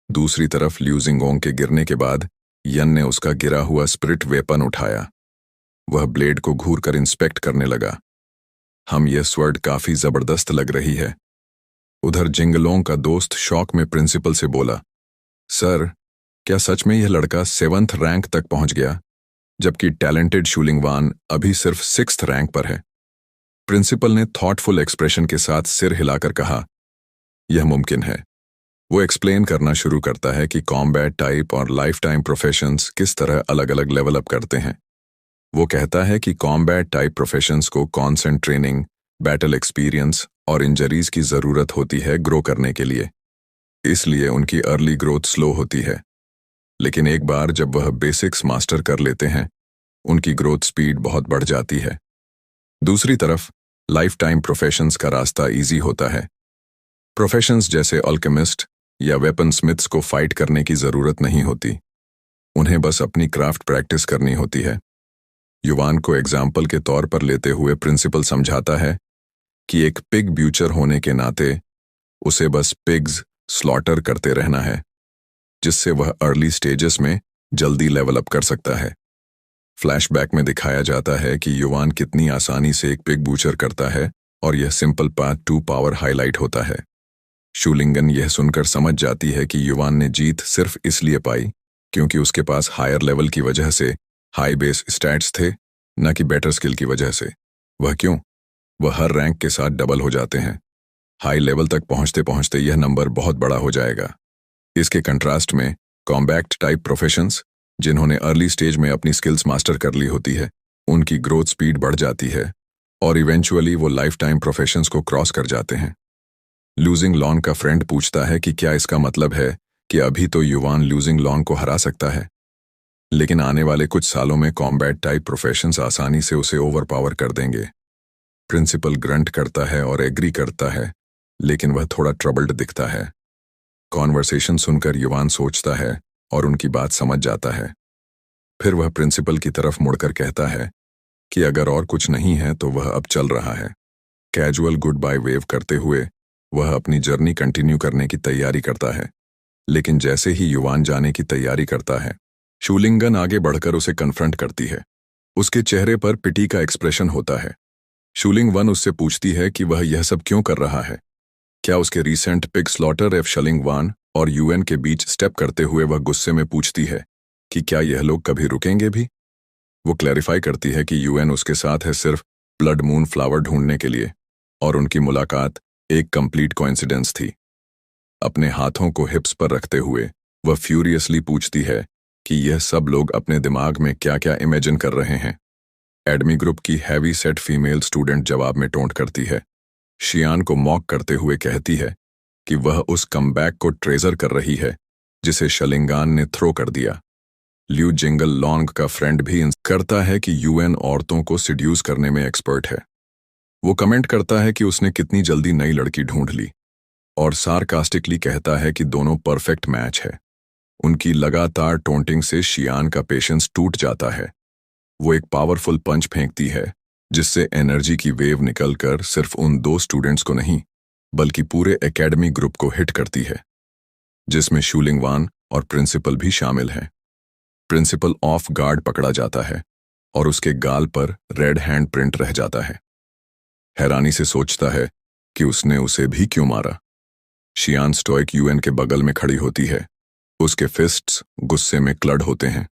दूसरी तरफ ल्यू जिंगोंग के गिरने के बाद यन ने उसका गिरा हुआ स्पिरिट वेपन उठाया। वह ब्लेड को घूर कर इंस्पेक्ट करने लगा। यह स्वर्ड काफी जबरदस्त लग रही है। उधर जिंगलोंग का दोस्त शॉक में प्रिंसिपल से बोला, सर, क्या सच में यह लड़का 7th रैंक तक पहुंच गया, जबकि टैलेंटेड शूलिंगवान अभी सिर्फ 6th रैंक पर है? प्रिंसिपल ने थॉटफुल एक्सप्रेशन के साथ सिर हिलाकर कहा, यह मुमकिन है। वो एक्सप्लेन करना शुरू करता है कि कॉम्बैट टाइप और लाइफ टाइम प्रोफेशंस किस तरह अलग अलग लेवल अप करते हैं। वो कहता है कि कॉम्बैट टाइप प्रोफेशंस को कॉन्स्टेंट ट्रेनिंग, बैटल एक्सपीरियंस और इंजरीज की ज़रूरत होती है ग्रो करने के लिए। इसलिए उनकी अर्ली ग्रोथ स्लो होती है, लेकिन एक बार जब वह बेसिक्स मास्टर कर लेते हैं, उनकी ग्रोथ स्पीड बहुत बढ़ जाती है। दूसरी तरफ लाइफ टाइम प्रोफेशंस का रास्ता ईजी होता है। प्रोफेशंस जैसे अल्केमिस्ट या वेपन स्मिथ्स को फाइट करने की ज़रूरत नहीं होती। उन्हें बस अपनी क्राफ्ट प्रैक्टिस करनी होती है। युवान को एग्जाम्पल के तौर पर लेते हुए प्रिंसिपल समझाता है कि एक पिग ब्यूचर होने के नाते उसे बस पिग्स स्लॉटर करते रहना है, जिससे वह अर्ली स्टेजेस में जल्दी लेवल अप कर सकता है। फ्लैशबैक में दिखाया जाता है कि युवान कितनी आसानी से एक पिग ब्यूचर करता है और यह simple path to power highlight होता है। शूलिंगन यह सुनकर समझ जाती है कि युवान ने जीत सिर्फ इसलिए पाई क्योंकि उसके पास हायर लेवल की वजह से हाई बेस स्टैट्स थे, न कि बेटर स्किल की वजह से। वह क्यों? वह हर रैंक के साथ डबल हो जाते हैं। हाई लेवल तक पहुंचते पहुंचते यह नंबर बहुत बड़ा हो जाएगा। इसके कंट्रास्ट में कॉम्बैट टाइप प्रोफेशंस, जिन्होंने अर्ली स्टेज में अपनी स्किल्स मास्टर कर ली होती है, उनकी ग्रोथ स्पीड बढ़ जाती है और इवेंचुअली वो लाइफ टाइम प्रोफेशंस को क्रॉस कर जाते हैं। लूजिंग लॉन का फ्रेंड पूछता है कि क्या इसका मतलब है कि अभी तो युवान लूजिंग लॉन को हरा सकता है, लेकिन आने वाले कुछ सालों में कॉम्बैट टाइप प्रोफेशंस आसानी से उसे ओवरपावर कर देंगे। प्रिंसिपल ग्रंट करता है और एग्री करता है, लेकिन वह थोड़ा ट्रबल्ड दिखता है। कॉन्वर्सेशन सुनकर युवान सोचता है और उनकी बात समझ जाता है। फिर वह प्रिंसिपल की तरफ मुड़कर कहता है कि अगर और कुछ नहीं है तो वह अब चल रहा है। कैजुअल गुड बाय वेव करते हुए वह अपनी जर्नी कंटिन्यू करने की तैयारी करता है, लेकिन जैसे ही युवान जाने की तैयारी करता है, शूलिंगन आगे बढ़कर उसे कन्फ्रंट करती है। उसके चेहरे पर पिटी का एक्सप्रेशन होता है। शूलिंग-1 उससे पूछती है कि वह यह सब क्यों कर रहा है। क्या उसके रीसेंट पिग स्लॉटर एफ शलिंग-1 और यूएन के बीच स्टेप करते हुए वह गुस्से में पूछती है कि क्या यह लोग कभी रुकेंगे भी। वो क्लैरिफाई करती है कि यूएन उसके साथ है सिर्फ ब्लड मून फ्लावर ढूंढने के लिए, और उनकी मुलाकात एक कंप्लीट कोइंसिडेंस थी। अपने हाथों को हिप्स पर रखते हुए वह फ्यूरियसली पूछती है कि यह सब लोग अपने दिमाग में क्या क्या इमेजिन कर रहे हैं। एडमी ग्रुप की हैवी सेट फीमेल स्टूडेंट जवाब में टोंट करती है। शियान को मॉक करते हुए कहती है कि वह उस कमबैक को ट्रेजर कर रही है जिसे शलिंगान ने थ्रो कर दिया। ल्यू जिंगल लॉन्ग का फ्रेंड भी करता है कि यूएन औरतों को सिड्यूस करने में एक्सपर्ट है। वो कमेंट करता है कि उसने कितनी जल्दी नई लड़की ढूंढ ली, और सार्कास्टिकली कहता है कि दोनों परफेक्ट मैच है। उनकी लगातार टोंटिंग से शियान का पेशेंस टूट जाता है। वो एक पावरफुल पंच फेंकती है जिससे एनर्जी की वेव निकलकर सिर्फ उन 2 स्टूडेंट्स को नहीं बल्कि पूरे एकेडमी ग्रुप को हिट करती है, जिसमें शूलिंग-1 और प्रिंसिपल भी शामिल हैं। प्रिंसिपल ऑफ गार्ड पकड़ा जाता है और उसके गाल पर रेड हैंड प्रिंट रह जाता है। हैरानी से सोचता है कि उसने उसे भी क्यों मारा। शियान स्टोइक यूएन के बगल में खड़ी होती है। उसके फिस्ट्स गुस्से में क्लड होते हैं।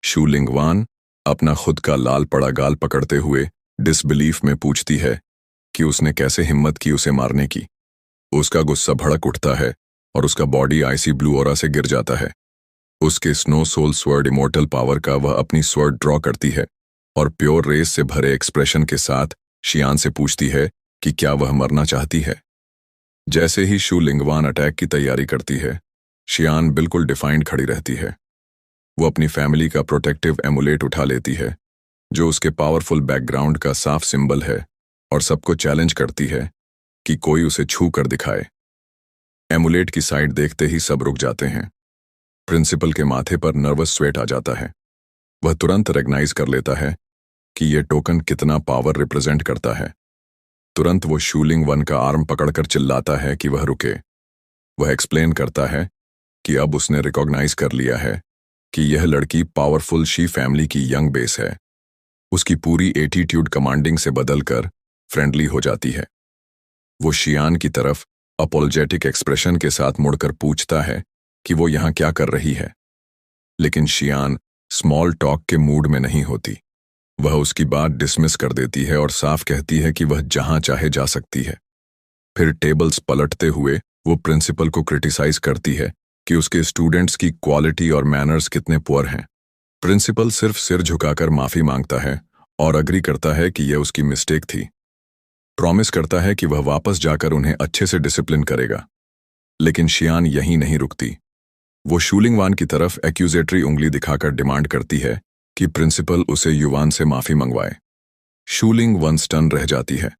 शूलिंग-1 अपना खुद का लाल पड़ा गाल पकड़ते हुए डिसबिलीफ में पूछती है कि उसने कैसे हिम्मत की उसे मारने की। उसका गुस्सा भड़क उठता है और उसका बॉडी आइसी ब्लू ऑरा से गिर जाता है। उसके snow soul sword immortal power का वह अपनी स्वर्ड ड्रॉ करती है और प्योर रेस से भरे एक्सप्रेशन के साथ शियान से पूछती है कि क्या वह मरना चाहती है। जैसे ही शूलिंग-1 अटैक की तैयारी करती है, शियान बिल्कुल डिफाइंड खड़ी रहती है। वो अपनी फैमिली का प्रोटेक्टिव एमुलेट उठा लेती है जो उसके पावरफुल बैकग्राउंड का साफ सिंबल है और सबको चैलेंज करती है कि कोई उसे छू कर दिखाए। एमुलेट की साइड देखते ही सब रुक जाते हैं। प्रिंसिपल के माथे पर नर्वस स्वेट आ जाता है। वह तुरंत रिकग्नाइज कर लेता है कि यह टोकन कितना पावर रिप्रेजेंट करता है। तुरंत वो शूलिंग वन का आर्म पकड़कर चिल्लाता है कि वह रुके। वह एक्सप्लेन करता है कि अब उसने रिकॉग्नाइज कर लिया है कि यह लड़की पावरफुल शी फैमिली की यंग बेस है। उसकी पूरी एटीट्यूड कमांडिंग से बदलकर फ्रेंडली हो जाती है। वो शियान की तरफ अपोलोजेटिक एक्सप्रेशन के साथ मुड़कर पूछता है कि वो यहाँ क्या कर रही है, लेकिन शियान स्मॉल टॉक के मूड में नहीं होती। वह उसकी बात डिसमिस कर देती है और साफ कहती है कि वह जहां चाहे जा सकती है। फिर टेबल्स पलटते हुए वो प्रिंसिपल को क्रिटिसाइज करती है कि उसके स्टूडेंट्स की क्वालिटी और मैनर्स कितने पुअर हैं। प्रिंसिपल सिर्फ सिर झुकाकर माफी मांगता है और अग्री करता है कि यह उसकी मिस्टेक थी। प्रॉमिस करता है कि वह वापस जाकर उन्हें अच्छे से डिसिप्लिन करेगा। लेकिन शियान यहीं नहीं रुकती। वो शूलिंग वान की तरफ एक्यूजेटरी उंगली दिखाकर डिमांड करती है कि प्रिंसिपल उसे युवान से माफी मंगवाए। शूलिंग वन स्टन रह जाती है।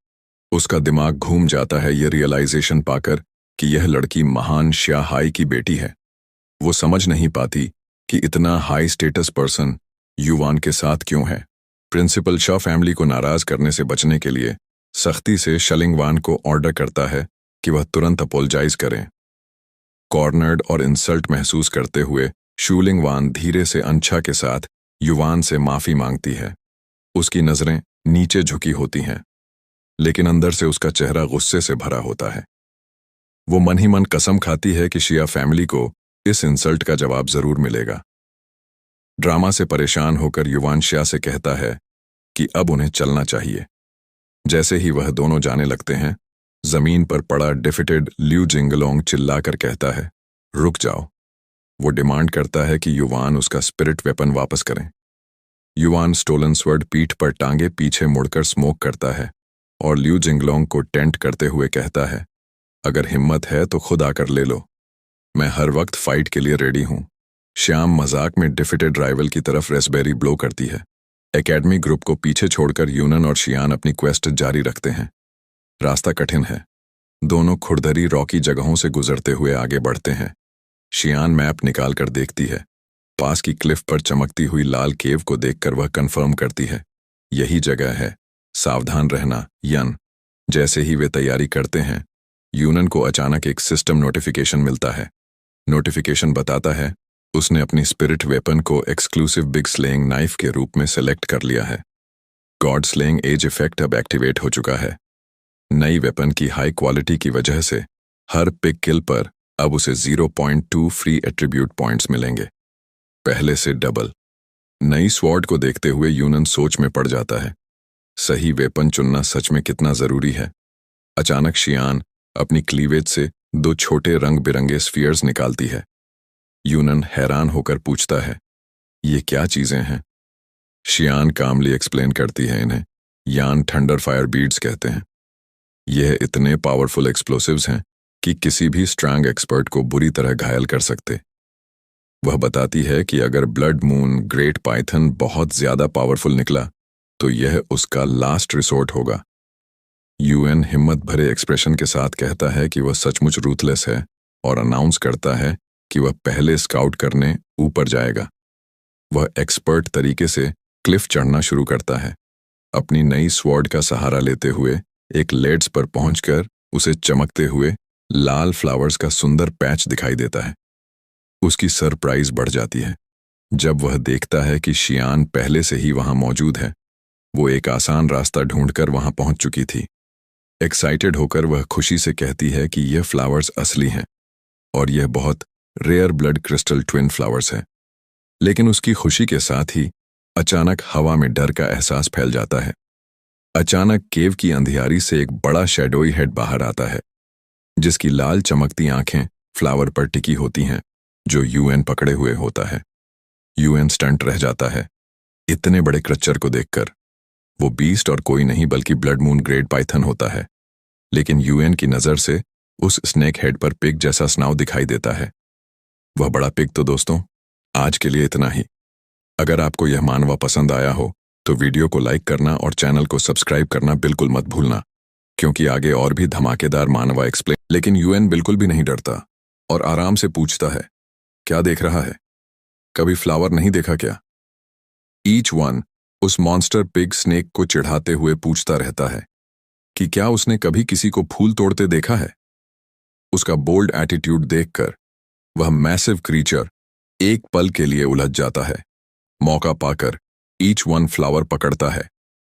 उसका दिमाग घूम जाता है ये रियलाइजेशन पाकर कि यह लड़की महान श्या हाई की बेटी है। वो समझ नहीं पाती कि इतना हाई स्टेटस पर्सन युवान के साथ क्यों है। प्रिंसिपल शॉ फैमिली को नाराज करने से बचने के लिए सख्ती से शलिंगवान को ऑर्डर करता है कि वह तुरंत अपोलोजाइज करें। कॉर्नर्ड और इंसल्ट महसूस करते हुए शूलिंगवान धीरे से अंछा के साथ युवान से माफी मांगती है। उसकी नजरें नीचे झुकी होती हैं, लेकिन अंदर से उसका चेहरा गुस्से से भरा होता है। वो मन ही मन कसम खाती है कि शिया फैमिली को इस इंसल्ट का जवाब जरूर मिलेगा। ड्रामा से परेशान होकर युवान शिया से कहता है कि अब उन्हें चलना चाहिए। जैसे ही वह दोनों जाने लगते हैं, जमीन पर पड़ा डिफिटेड ल्यू जिंगलोंग चिल्लाकर कहता है, रुक जाओ। वो डिमांड करता है कि युवान उसका स्पिरिट वेपन वापस करें। युवान स्टोलन स्वर्ड पीठ पर टांगे पीछे मुड़कर स्मोक करता है और ल्यू जिंगलोंग को टेंट करते हुए कहता है, अगर हिम्मत है तो खुद आकर ले लो, मैं हर वक्त फाइट के लिए रेडी हूं। श्याम मजाक में डिफिटेड राइवल की तरफ रेसबेरी ब्लो करती है। एकेडमी ग्रुप को पीछे छोड़कर यूनन और शियान अपनी क्वेस्ट जारी रखते हैं। रास्ता कठिन है। दोनों खुरदरी रॉकी जगहों से गुजरते हुए आगे बढ़ते हैं। शियान मैप निकालकर देखती है। पास की क्लिफ पर चमकती हुई लाल केव को देखकर वह कंफर्म करती है, यही जगह है, सावधान रहना यन। जैसे ही वे तैयारी करते हैं, यूनन को अचानक एक सिस्टम नोटिफिकेशन मिलता है। नोटिफिकेशन बताता है उसने अपनी स्पिरिट वेपन को एक्सक्लूसिव बिग स्लेइंग नाइफ के रूप में सेलेक्ट कर लिया है। गॉड स्लेइंग एज इफेक्ट अब एक्टिवेट हो चुका है। नई वेपन की हाई क्वालिटी की वजह से हर पिक किल पर अब उसे 0.2 फ्री एट्रीब्यूट पॉइंट्स मिलेंगे, पहले से डबल। नई स्वॉर्ड को देखते हुए यूनन सोच में पड़ जाता है। सही वेपन चुनना सच में कितना जरूरी है। अचानक शियान अपनी क्लीवेज से 2 छोटे रंग बिरंगे स्फीयर्स निकालती है। यूनन हैरान होकर पूछता है, ये क्या चीजें हैं? शियान कामली एक्सप्लेन करती है इन्हें यान थंडर फायर बीड्स कहते हैं। यह इतने पावरफुल एक्सप्लोसिव्स हैं कि किसी भी स्ट्रांग एक्सपर्ट को बुरी तरह घायल कर सकते। वह बताती है कि अगर ब्लड मून ग्रेट पाइथन बहुत ज्यादा पावरफुल निकला तो यह उसका लास्ट रिसोर्ट होगा। यूएन हिम्मत भरे एक्सप्रेशन के साथ कहता है कि वह सचमुच रूथलेस है और अनाउंस करता है कि वह पहले स्काउट करने ऊपर जाएगा। वह एक्सपर्ट तरीके से क्लिफ चढ़ना शुरू करता है। अपनी नई स्वॉर्ड का सहारा लेते हुए एक लेड्स पर पहुंचकर उसे चमकते हुए लाल फ्लावर्स का सुंदर पैच दिखाई देता है। उसकी सरप्राइज बढ़ जाती है जब वह देखता है कि शियान पहले से ही वहां मौजूद है। वो एक आसान रास्ता ढूंढकर वहां पहुंच चुकी थी। एक्साइटेड होकर वह खुशी से कहती है कि यह फ्लावर्स असली हैं और यह बहुत rare blood crystal twin flowers है। लेकिन उसकी खुशी के साथ ही अचानक हवा में डर का एहसास फैल जाता है। अचानक केव की अंधियारी से एक बड़ा शैडोई हेड बाहर आता है, जिसकी लाल चमकती आंखें फ्लावर पर टिकी होती हैं, जो यूएन पकड़े हुए होता है। यूएन स्टंट रह जाता है इतने बड़े क्रिएचर को देखकर। वो बीस्ट और कोई नहीं बल्कि ब्लड मून ग्रेट पाइथन होता है। लेकिन यूएन की नजर से उस स्नेक हेड पर पिग जैसा स्नाव दिखाई देता है। वह बड़ा पिग। तो दोस्तों, आज के लिए इतना ही। अगर आपको यह मानवा पसंद आया हो तो वीडियो को लाइक करना और चैनल को सब्सक्राइब करना बिल्कुल मत भूलना, क्योंकि आगे और भी धमाकेदार मानवा एक्सप्लेन। लेकिन यूएन बिल्कुल भी नहीं डरता और आराम से पूछता है, क्या देख रहा है? कभी फ्लावर नहीं देखा क्या? ईच वन उस मॉन्स्टर पिग स्नेक को चिढ़ाते हुए पूछता रहता है कि क्या उसने कभी किसी को फूल तोड़ते देखा है। उसका बोल्ड एटीट्यूड देखकर वह मैसिव क्रीचर एक पल के लिए उलझ जाता है। मौका पाकर ईच वन फ्लावर पकड़ता है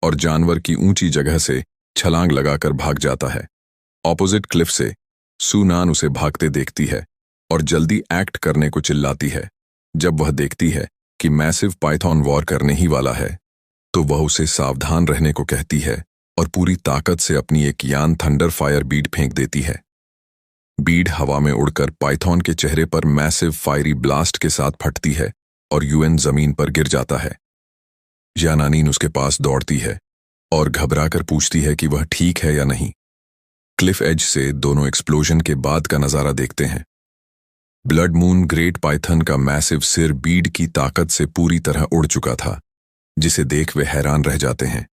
और जानवर की ऊंची जगह से छलांग लगाकर भाग जाता है। ऑपोजिट क्लिफ से सूनान उसे भागते देखती है और जल्दी एक्ट करने को चिल्लाती है। जब वह देखती है कि मैसिव पाइथन वॉर करने ही वाला है, तो वह उसे सावधान रहने को कहती है और पूरी ताकत से अपनी एक यान थंडर फायर बीड फेंक देती है। बीड हवा में उड़कर पाइथन के चेहरे पर मैसिव फायरी ब्लास्ट के साथ फटती है और यूएन जमीन पर गिर जाता है। यानानीन उसके पास दौड़ती है और घबराकर पूछती है कि वह ठीक है या नहीं। क्लिफ एज से दोनों एक्सप्लोजन के बाद का नजारा देखते हैं। ब्लड मून ग्रेट पाइथन का मैसिव सिर बीड की ताकत से पूरी तरह उड़ चुका था, जिसे देख वे हैरान रह जाते हैं।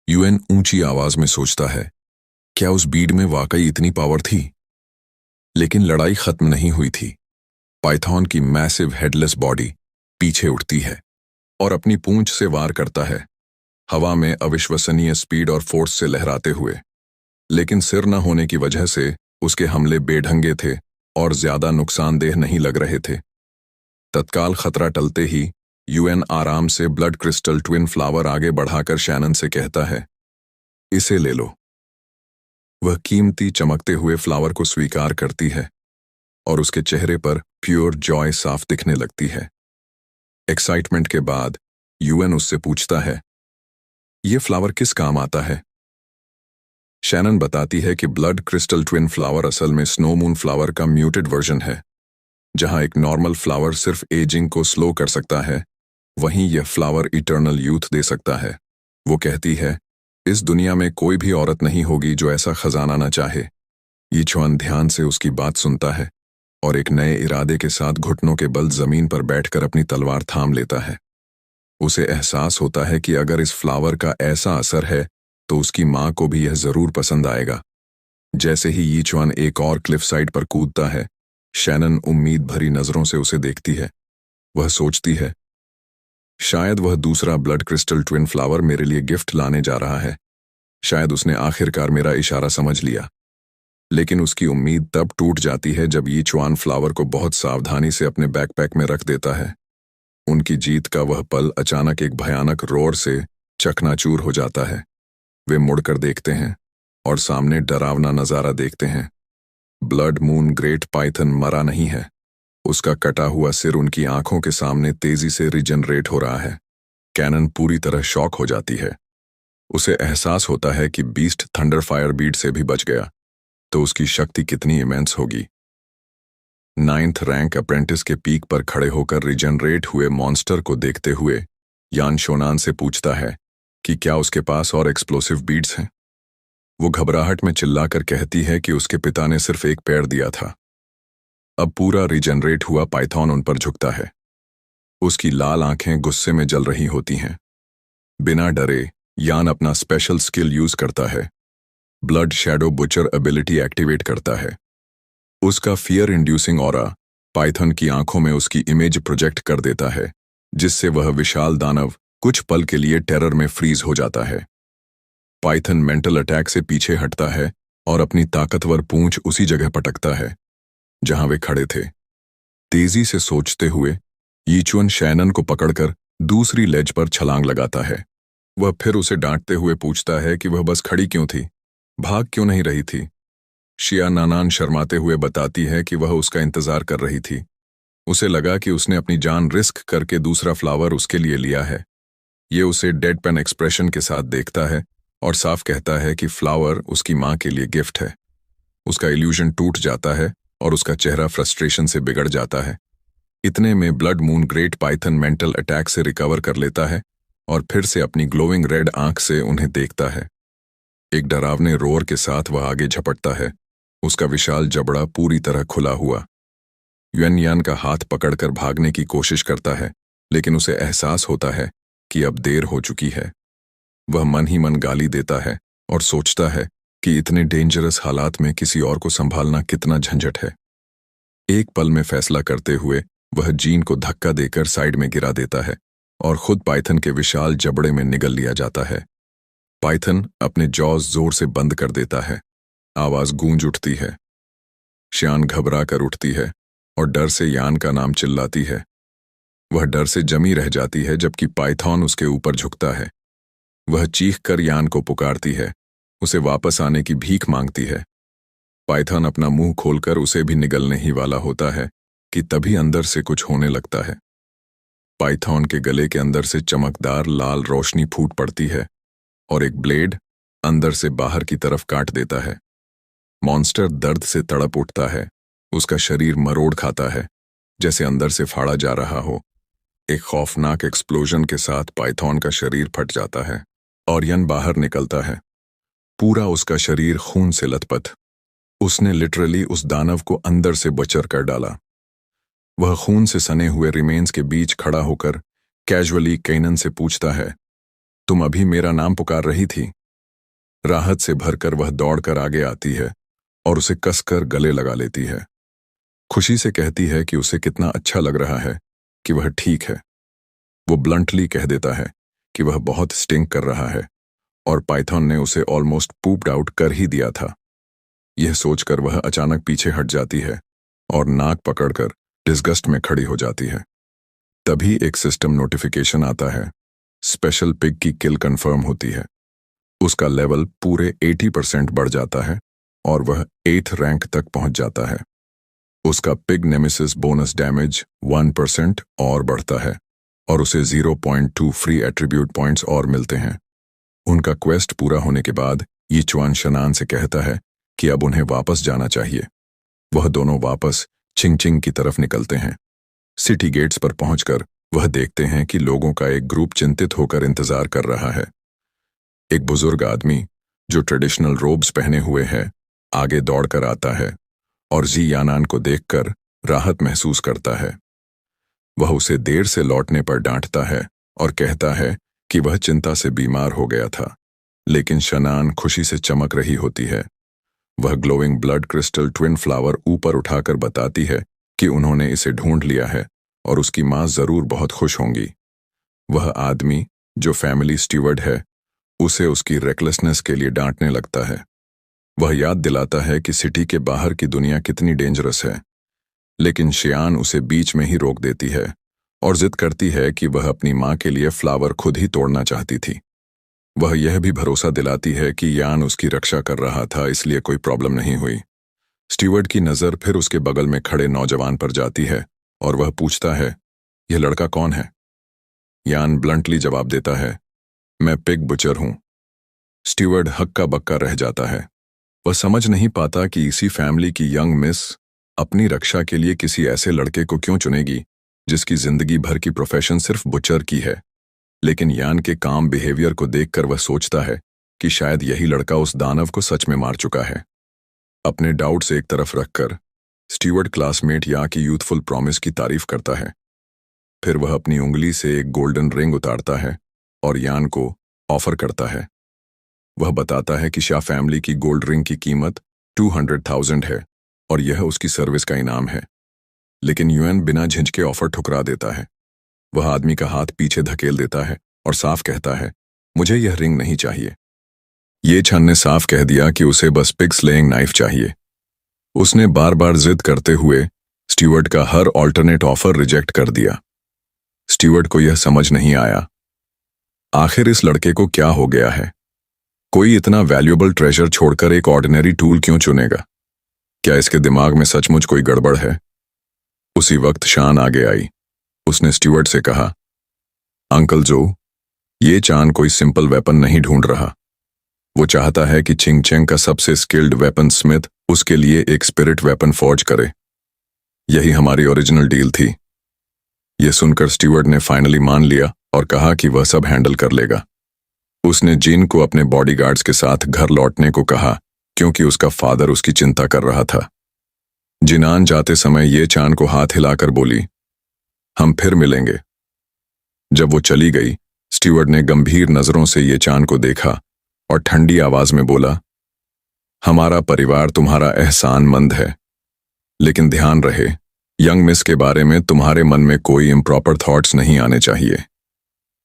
यूएन ऊंची आवाज में सोचता है, क्या उस बीड में वाकई इतनी पावर थी? लेकिन लड़ाई खत्म नहीं हुई थी। पाइथन की मैसिव हेडलेस बॉडी पीछे उठती है और अपनी पूंछ से वार करता है, हवा में अविश्वसनीय स्पीड और फोर्स से लहराते हुए। लेकिन सिर न होने की वजह से उसके हमले बेढंगे थे और ज्यादा नुकसानदेह नहीं लग रहे थे। तत्काल खतरा टलते ही यूएन आराम से ब्लड क्रिस्टल ट्विन फ्लावर आगे बढ़ाकर शैनन से कहता है, इसे ले लो। वह कीमती चमकते हुए फ्लावर को स्वीकार करती है और उसके चेहरे पर प्योर जॉय साफ दिखने लगती है। एक्साइटमेंट के बाद यूएन उससे पूछता है, यह फ्लावर किस काम आता है? शैनन बताती है कि ब्लड क्रिस्टल ट्विन फ्लावर असल में स्नो मून फ्लावर का म्यूटेड वर्जन है। जहां एक नॉर्मल फ्लावर सिर्फ एजिंग को स्लो कर सकता है, वहीं यह फ्लावर इटर्नल यूथ दे सकता है। वो कहती है, इस दुनिया में कोई भी औरत नहीं होगी जो ऐसा खजाना न चाहे। यीचुआन ध्यान से उसकी बात सुनता है और एक नए इरादे के साथ घुटनों के बल जमीन पर बैठकर अपनी तलवार थाम लेता है। उसे एहसास होता है कि अगर इस फ्लावर का ऐसा असर है तो उसकी मां को भी यह जरूर पसंद आएगा। जैसे ही यीचुआन एक और क्लिफ साइड पर कूदता है, शैनन उम्मीद भरी नजरों से उसे देखती है। वह सोचती है, शायद वह दूसरा ब्लड क्रिस्टल ट्विन फ्लावर मेरे लिए गिफ्ट लाने जा रहा है। शायद उसने आखिरकार मेरा इशारा समझ लिया। लेकिन उसकी उम्मीद तब टूट जाती है जब यीचुआन फ्लावर को बहुत सावधानी से अपने बैकपैक में रख देता है। उनकी जीत का वह पल अचानक एक भयानक रोर से चकनाचूर हो जाता है। वे मुड़कर देखते हैं और सामने डरावना नजारा देखते हैं। ब्लड मून ग्रेट पाइथन मरा नहीं है। उसका कटा हुआ सिर उनकी आंखों के सामने तेजी से रिजनरेट हो रहा है। कैनन पूरी तरह शॉक हो जाती है। उसे एहसास होता है कि बीस्ट थंडर फायर बीड से भी बच गया, तो उसकी शक्ति कितनी इमेंस होगी। 9th रैंक अप्रेंटिस के पीक पर खड़े होकर रिजनरेट हुए मॉन्स्टर को देखते हुए यान शोनान से पूछता है कि क्या उसके पास और एक्सप्लोसिव बीड्स हैं। वो घबराहट में चिल्लाकर कहती है कि उसके पिता ने सिर्फ एक पैर दिया था। अब पूरा रिजनरेट हुआ पाइथन उन पर झुकता है। उसकी लाल आंखें गुस्से में जल रही होती हैं। बिना डरे यान अपना स्पेशल स्किल यूज करता है। Blood shadow butcher ability activate करता है। उसका फियर इंड्यूसिंग ऑरा पाइथन की आंखों में उसकी इमेज प्रोजेक्ट कर देता है, जिससे वह विशाल दानव कुछ पल के लिए टेरर में फ्रीज हो जाता है। पाइथन मेंटल अटैक से पीछे हटता है और अपनी ताकतवर पूंछ उसी जगह पटकता है जहां वे खड़े थे। तेजी से सोचते हुए यीचुआन शैनन को पकड़कर दूसरी लेज पर छलांग लगाता है। वह फिर उसे डांटते हुए पूछता है कि वह बस खड़ी क्यों थी, भाग क्यों नहीं रही थी। शिया नानान शर्माते हुए बताती है कि वह उसका इंतजार कर रही थी। उसे लगा कि उसने अपनी जान रिस्क करके दूसरा फ्लावर उसके लिए लिया है। ये उसे डेड पेन एक्सप्रेशन के साथ देखता है और साफ कहता है कि फ्लावर उसकी मां के लिए गिफ्ट है। उसका इल्यूजन टूट जाता है और उसका चेहरा फ्रस्ट्रेशन से बिगड़ जाता है। इतने में blood moon great Python mental attack से रिकवर कर लेता है और फिर से अपनी ग्लोइंग रेड आंख से उन्हें देखता है। एक डरावने रोर के साथ वह आगे झपटता है, उसका विशाल जबड़ा पूरी तरह खुला हुआ। युएन यान का हाथ पकड़कर भागने की कोशिश करता है, लेकिन उसे एहसास होता है कि अब देर हो चुकी है। वह मन ही मन गाली देता है और सोचता है कि इतने डेंजरस हालात में किसी और को संभालना कितना झंझट है। एक पल में फैसला करते हुए वह जीन को धक्का देकर साइड में गिरा देता है और खुद पाइथन के विशाल जबड़े में निगल लिया जाता है। पाइथन अपने जॉज जोर से बंद कर देता है। आवाज गूंज उठती है। श्यान घबरा कर उठती है और डर से यान का नाम चिल्लाती है। वह डर से जमी रह जाती है जबकि पाइथन उसके ऊपर झुकता है। वह चीख कर यान को पुकारती है, उसे वापस आने की भीख मांगती है। पाइथन अपना मुंह खोलकर उसे भी निगलने ही वाला होता है कि तभी अंदर से कुछ होने लगता है। पाइथन के गले के अंदर से चमकदार लाल रोशनी फूट पड़ती है और एक ब्लेड अंदर से बाहर की तरफ काट देता है। मॉन्स्टर दर्द से तड़प उठता है। उसका शरीर मरोड़ खाता है जैसे अंदर से फाड़ा जा रहा हो। एक खौफनाक एक्सप्लोजन के साथ पाइथन का शरीर फट जाता है और यन बाहर निकलता है, पूरा उसका शरीर खून से लथपथ। उसने लिटरली उस दानव को अंदर से बचर कर डाला। वह खून से सने हुए रिमेन्स के बीच खड़ा होकर कैजुअली कैनन से पूछता है, तुम अभी मेरा नाम पुकार रही थी? राहत से भरकर वह दौड़कर आगे आती है और उसे कसकर गले लगा लेती है। खुशी से कहती है कि उसे कितना अच्छा लग रहा है कि वह ठीक है। वो ब्लंटली कह देता है कि वह बहुत स्टिंक कर रहा है और पाइथन ने उसे ऑलमोस्ट पूप्ड आउट कर ही दिया था। यह सोचकर वह अचानक पीछे हट जाती है और नाक पकड़कर डिस्गस्ट में खड़ी हो जाती है। तभी एक सिस्टम नोटिफिकेशन आता है। स्पेशल पिग की किल कंफर्म होती है। उसका लेवल पूरे 80% बढ़ जाता है और वह 8th रैंक तक पहुंच जाता है। उसका पिग नेमेसिस बोनस डैमेज 1% और बढ़ता है और उसे 0.2 फ्री एट्रीब्यूट पॉइंट्स और मिलते हैं। उनका क्वेस्ट पूरा होने के बाद यीचुआन शनान से कहता है कि अब उन्हें वापस जाना चाहिए। वह दोनों वापस चिंगचिंग की तरफ निकलते हैं। सिटी गेट्स पर पहुंचकर वह देखते हैं कि लोगों का एक ग्रुप चिंतित होकर इंतजार कर रहा है। एक बुजुर्ग आदमी जो ट्रेडिशनल रोब्स पहने हुए है आगे दौड़कर आता है और जी यानान को देखकर राहत महसूस करता है। वह उसे देर से लौटने पर डांटता है और कहता है कि वह चिंता से बीमार हो गया था, लेकिन शनान खुशी से चमक रही होती है। वह glowing blood crystal twin flower ऊपर उठाकर बताती है कि उन्होंने इसे ढूंढ लिया है और उसकी मां जरूर बहुत खुश होंगी। वह आदमी जो फैमिली स्टीवर्ड है उसे उसकी रेकलेसनेस के लिए डांटने लगता है। वह याद दिलाता है कि सिटी के बाहर की दुनिया कितनी डेंजरस है, लेकिन शियान उसे बीच में ही रोक देती है और जिद करती है कि वह अपनी मां के लिए फ्लावर खुद ही तोड़ना चाहती थी। वह यह भी भरोसा दिलाती है कि यान उसकी रक्षा कर रहा था, इसलिए कोई प्रॉब्लम नहीं हुई। स्टीवर्ड की नज़र फिर उसके बगल में खड़े नौजवान पर जाती है और वह पूछता है, यह लड़का कौन है? यान ब्लंटली जवाब देता है, मैं पिग बुचर हूं। स्टीवर्ड हक्का बक्का रह जाता है। वह समझ नहीं पाता कि इसी फैमिली की यंग मिस अपनी रक्षा के लिए किसी ऐसे लड़के को क्यों चुनेगी जिसकी जिंदगी भर की प्रोफेशन सिर्फ बुचर की है। लेकिन यान के काम बिहेवियर को देखकर वह सोचता है कि शायद यही लड़का उस दानव को सच में मार चुका है। अपने डाउट्स एक तरफ रखकर स्टीवर्ड क्लासमेट या की यूथफुल प्रॉमिस की तारीफ करता है। फिर वह अपनी उंगली से एक गोल्डन रिंग उतारता है और यान को ऑफर करता है। वह बताता है कि शाह फैमिली की गोल्ड रिंग की कीमत 200,000 है और यह उसकी सर्विस का इनाम है। लेकिन यूएन बिना झिझके ऑफर ठुकरा देता है। वह आदमी का हाथ पीछे धकेल देता है और साफ कहता है, मुझे यह रिंग नहीं चाहिए। ये छन ने साफ कह दिया कि उसे बस पिग स्लेइंग नाइफ चाहिए। उसने बार बार जिद करते हुए स्टीवर्ड का हर ऑल्टरनेट ऑफर रिजेक्ट कर दिया। स्टीवर्ड को यह समझ नहीं आया, आखिर इस लड़के को क्या हो गया है? कोई इतना वैल्यूएबल ट्रेजर छोड़कर एक ऑर्डिनरी टूल क्यों चुनेगा? क्या इसके दिमाग में सचमुच कोई गड़बड़ है? उसी वक्त शान आगे आई। उसने स्टीवर्ड से कहा, अंकल जो, ये चान कोई सिंपल वेपन नहीं ढूंढ रहा। वो चाहता है कि चिंगचेंग का सबसे स्किल्ड वेपन स्मिथ उसके लिए एक स्पिरिट वेपन फॉर्ज करे। यही हमारी ओरिजिनल डील थी। यह सुनकर स्टीवर्ड ने फाइनली मान लिया और कहा कि वह सब हैंडल कर लेगा। उसने जिन को अपने बॉडीगार्ड्स के साथ घर लौटने को कहा क्योंकि उसका फादर उसकी चिंता कर रहा था। जिनान जाते समय ये चान को हाथ हिलाकर बोली, हम फिर मिलेंगे। जब वो चली गई, स्टीवर्ड ने गंभीर नजरों से ये चान को देखा और ठंडी आवाज में बोला, हमारा परिवार तुम्हारा एहसानमंद है, लेकिन ध्यान रहे, यंग मिस के बारे में तुम्हारे मन में कोई इम्प्रॉपर थॉट्स नहीं आने चाहिए।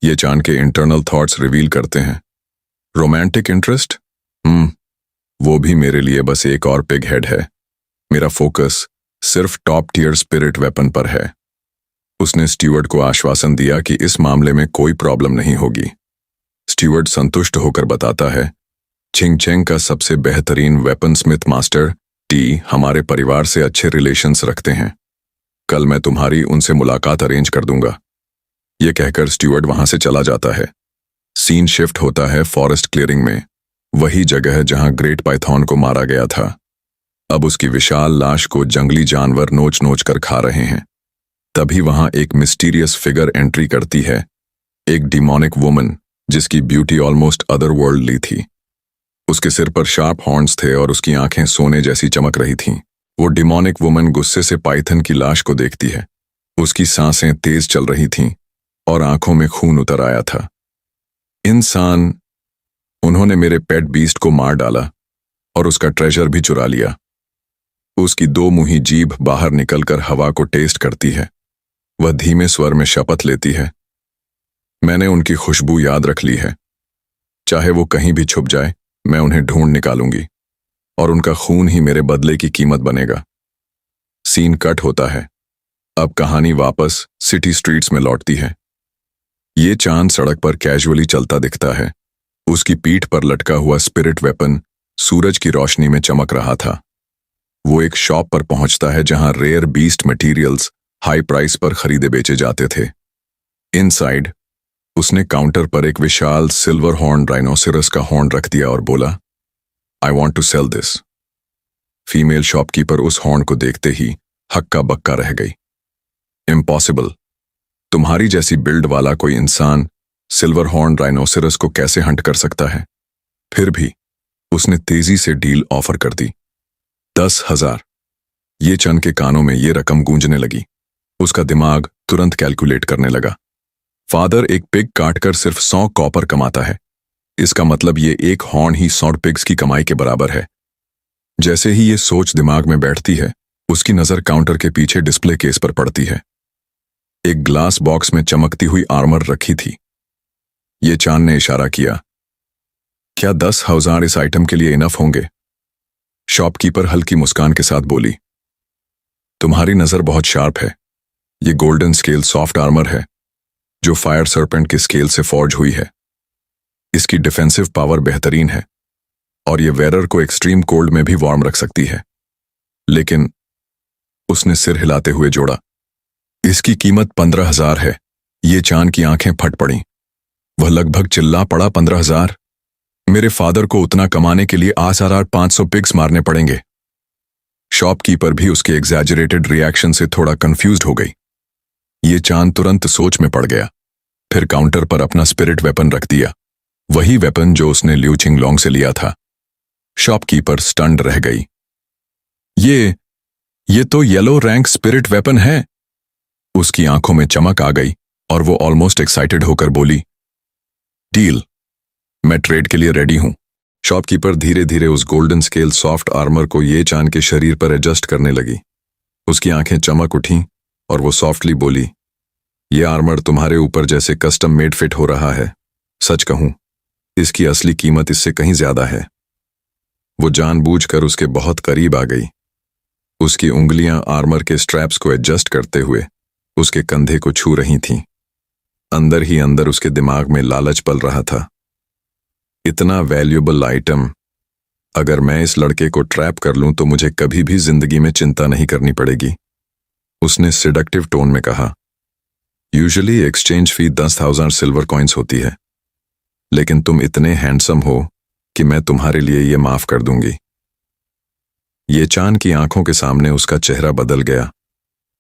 ये चान के इंटरनल थॉट्स रिवील करते हैं। Romantic interest? वो भी मेरे लिए बस एक और पिग हेड है। मेरा फोकस सिर्फ टॉप टियर स्पिरिट वेपन पर है। उसने स्टीवर्ड को आश्वासन दिया कि इस मामले में कोई प्रॉब्लम नहीं होगी। स्टीवर्ड संतुष्ट होकर बताता है, छिंगचेंग का सबसे बेहतरीन वेपन स्मिथ मास्टर टी हमारे परिवार से अच्छे रिलेशंस रखते हैं। कल मैं तुम्हारी उनसे मुलाकात अरेंज कर दूंगा। ये कहकर स्टीवर्ड वहां से चला जाता है। सीन शिफ्ट होता है फॉरेस्ट क्लियरिंग में, वही जगह जहां ग्रेट पाइथॉन को मारा गया था। अब उसकी विशाल लाश को जंगली जानवर नोच नोच कर खा रहे हैं। तभी वहां एक मिस्टीरियस फिगर एंट्री करती है, एक डिमोनिक वुमन जिसकी ब्यूटी ऑलमोस्ट अदरवर्ल्डली थी। उसके सिर पर शार्प हॉर्न्स थे और उसकी आंखें सोने जैसी चमक रही थीं। वो डिमोनिक वुमन गुस्से से पाइथन की लाश को देखती है। उसकी सांसें तेज चल रही थीं और आंखों में खून उतर आया था। इंसान, उन्होंने मेरे पेट बीस्ट को मार डाला और उसका ट्रेजर भी चुरा लिया। उसकी दो मुंही जीभ बाहर निकलकर हवा को टेस्ट करती है। वह धीमे स्वर में शपथ लेती है, मैंने उनकी खुशबू याद रख ली है। चाहे वो कहीं भी छुप जाए, मैं उन्हें ढूंढ निकालूंगी और उनका खून ही मेरे बदले की कीमत बनेगा। सीन कट होता है। अब कहानी वापस सिटी स्ट्रीट्स में लौटती है। ये चांद सड़क पर कैजुअली चलता दिखता है। उसकी पीठ पर लटका हुआ स्पिरिट वेपन सूरज की रोशनी में चमक रहा था। वो एक शॉप पर पहुंचता है जहां rare beast materials high price पर खरीदे बेचे जाते थे। इनसाइड उसने काउंटर पर एक विशाल सिल्वर हॉर्न राइनोसेरस का हॉर्न रख दिया और बोला, I want to sell this. Female shopkeeper उस हॉर्न को देखते ही हक्का बक्का रह गई। इम्पॉसिबल, तुम्हारी जैसी बिल्ड वाला कोई इंसान सिल्वर हॉर्न राइनोसेरस को कैसे हंट कर सकता है? फिर भी उसने तेजी से डील ऑफर कर दी। 10,000। ये चंद के कानों में ये रकम गूंजने लगी। उसका दिमाग तुरंत कैलकुलेट करने लगा। फादर एक पिग काटकर सिर्फ 100 कॉपर कमाता है। इसका मतलब ये एक हॉर्न ही 100 पिग्स की कमाई के बराबर है। जैसे ही ये सोच दिमाग में बैठती है, उसकी नजर काउंटर के पीछे डिस्प्ले केस पर पड़ती है। एक ग्लास बॉक्स में चमकती हुई आर्मर रखी थी। ये चांद ने इशारा किया, क्या 10,000 इस आइटम के लिए इनफ होंगे? शॉपकीपर हल्की मुस्कान के साथ बोली, तुम्हारी नजर बहुत शार्प है। ये गोल्डन स्केल सॉफ्ट आर्मर है जो फायर सर्पेंट के स्केल से फॉर्ज हुई है। इसकी डिफेंसिव पावर बेहतरीन है और ये वेरर को एक्सट्रीम कोल्ड में भी वार्म रख सकती है। लेकिन उसने सिर हिलाते हुए जोड़ा, इसकी कीमत 15,000 है। ये चांद की आंखें फट पड़ीं। वह लगभग चिल्ला पड़ा, 15,000? मेरे फादर को उतना कमाने के लिए आसार 500 पिग्स मारने पड़ेंगे। शॉपकीपर भी उसके एग्जैजरेटेड रिएक्शन से थोड़ा कंफ्यूज्ड हो गई। ये चांद तुरंत सोच में पड़ गया। फिर काउंटर पर अपना स्पिरिट वेपन रख दिया, वही वेपन जो उसने ल्यू चिंगलोंग से लिया था। शॉपकीपर स्टन्ड रह गई। ये तो येलो रैंक स्पिरिट वेपन है। उसकी आंखों में चमक आ गई और वो ऑलमोस्ट एक्साइटेड होकर बोली, डील, मैं ट्रेड के लिए रेडी हूं। शॉपकीपर धीरे धीरे उस गोल्डन स्केल सॉफ्ट आर्मर को ये चांद के शरीर पर एडजस्ट करने लगी। उसकी आंखें चमक उठीं और वो सॉफ्टली बोली, ये आर्मर तुम्हारे ऊपर जैसे कस्टम मेड फिट हो रहा है। सच कहूं, इसकी असली कीमत इससे कहीं ज्यादा है। वो जानबूझकर उसके बहुत करीब आ गई। उसकी उंगलियां आर्मर के स्ट्रैप्स को एडजस्ट करते हुए उसके कंधे को छू रही थीं। अंदर ही अंदर उसके दिमाग में लालच पल रहा था। इतना वैल्यूएबल आइटम, अगर मैं इस लड़के को ट्रैप कर लूं तो मुझे कभी भी जिंदगी में चिंता नहीं करनी पड़ेगी। उसने सिडक्टिव टोन में कहा, यूजुअली एक्सचेंज फी 10,000 सिल्वर कॉइन्स होती है, लेकिन तुम इतने हैंडसम हो कि मैं तुम्हारे लिए ये माफ कर दूंगी। ये चांद की आंखों के सामने उसका चेहरा बदल गया।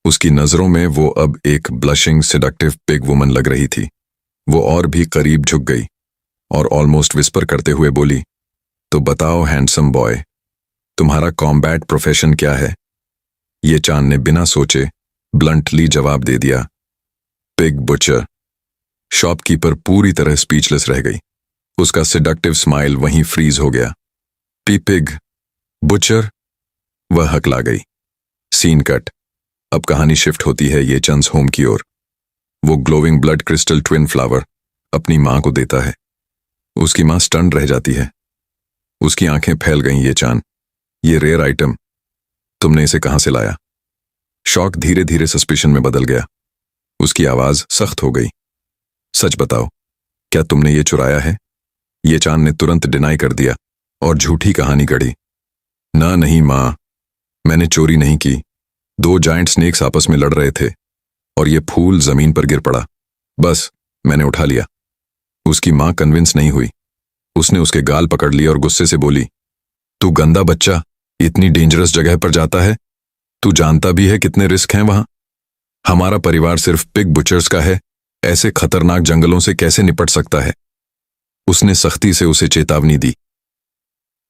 उसकी नजरों में वो अब एक ब्लशिंग सिडक्टिव पिग वुमन लग रही थी। वो और भी करीब झुक गई और ऑलमोस्ट विस्पर करते हुए बोली, तो बताओ हैंडसम बॉय, तुम्हारा कॉम्बैट प्रोफेशन क्या है? ये चांद ने बिना सोचे ब्लंटली जवाब दे दिया, पिग बुचर। शॉपकीपर पूरी तरह स्पीचलेस रह गई। उसका सिडक्टिव स्माइल वहीं फ्रीज हो गया। पिग, बुचर, वह हकला गई। Scene cut. अब कहानी शिफ्ट होती है ये चंद्स होम की ओर। वो glowing blood crystal twin flower अपनी मां को देता है। उसकी मां स्टन रह जाती है। उसकी आंखें फैल गईं। ये चांद, ये रेयर आइटम, तुमने इसे कहां से लाया? शॉक धीरे धीरे सस्पिशन में बदल गया। उसकी आवाज सख्त हो गई। सच बताओ, क्या तुमने ये चुराया है? ये चांद ने तुरंत डिनाई कर दिया और झूठी कहानी गढ़ी। ना, नहीं मां, मैंने चोरी नहीं की। 2 जायंट स्नेक्स आपस में लड़ रहे थे और ये फूल जमीन पर गिर पड़ा। बस मैंने उठा लिया। उसकी मां कन्विंस नहीं हुई। उसने उसके गाल पकड़ लिया और गुस्से से बोली, तू गंदा बच्चा, इतनी डेंजरस जगह पर जाता है? तू जानता भी है कितने रिस्क हैं वहां? हमारा परिवार सिर्फ पिग बुचर्स का है, ऐसे खतरनाक जंगलों से कैसे निपट सकता है? उसने सख्ती से उसे चेतावनी दी,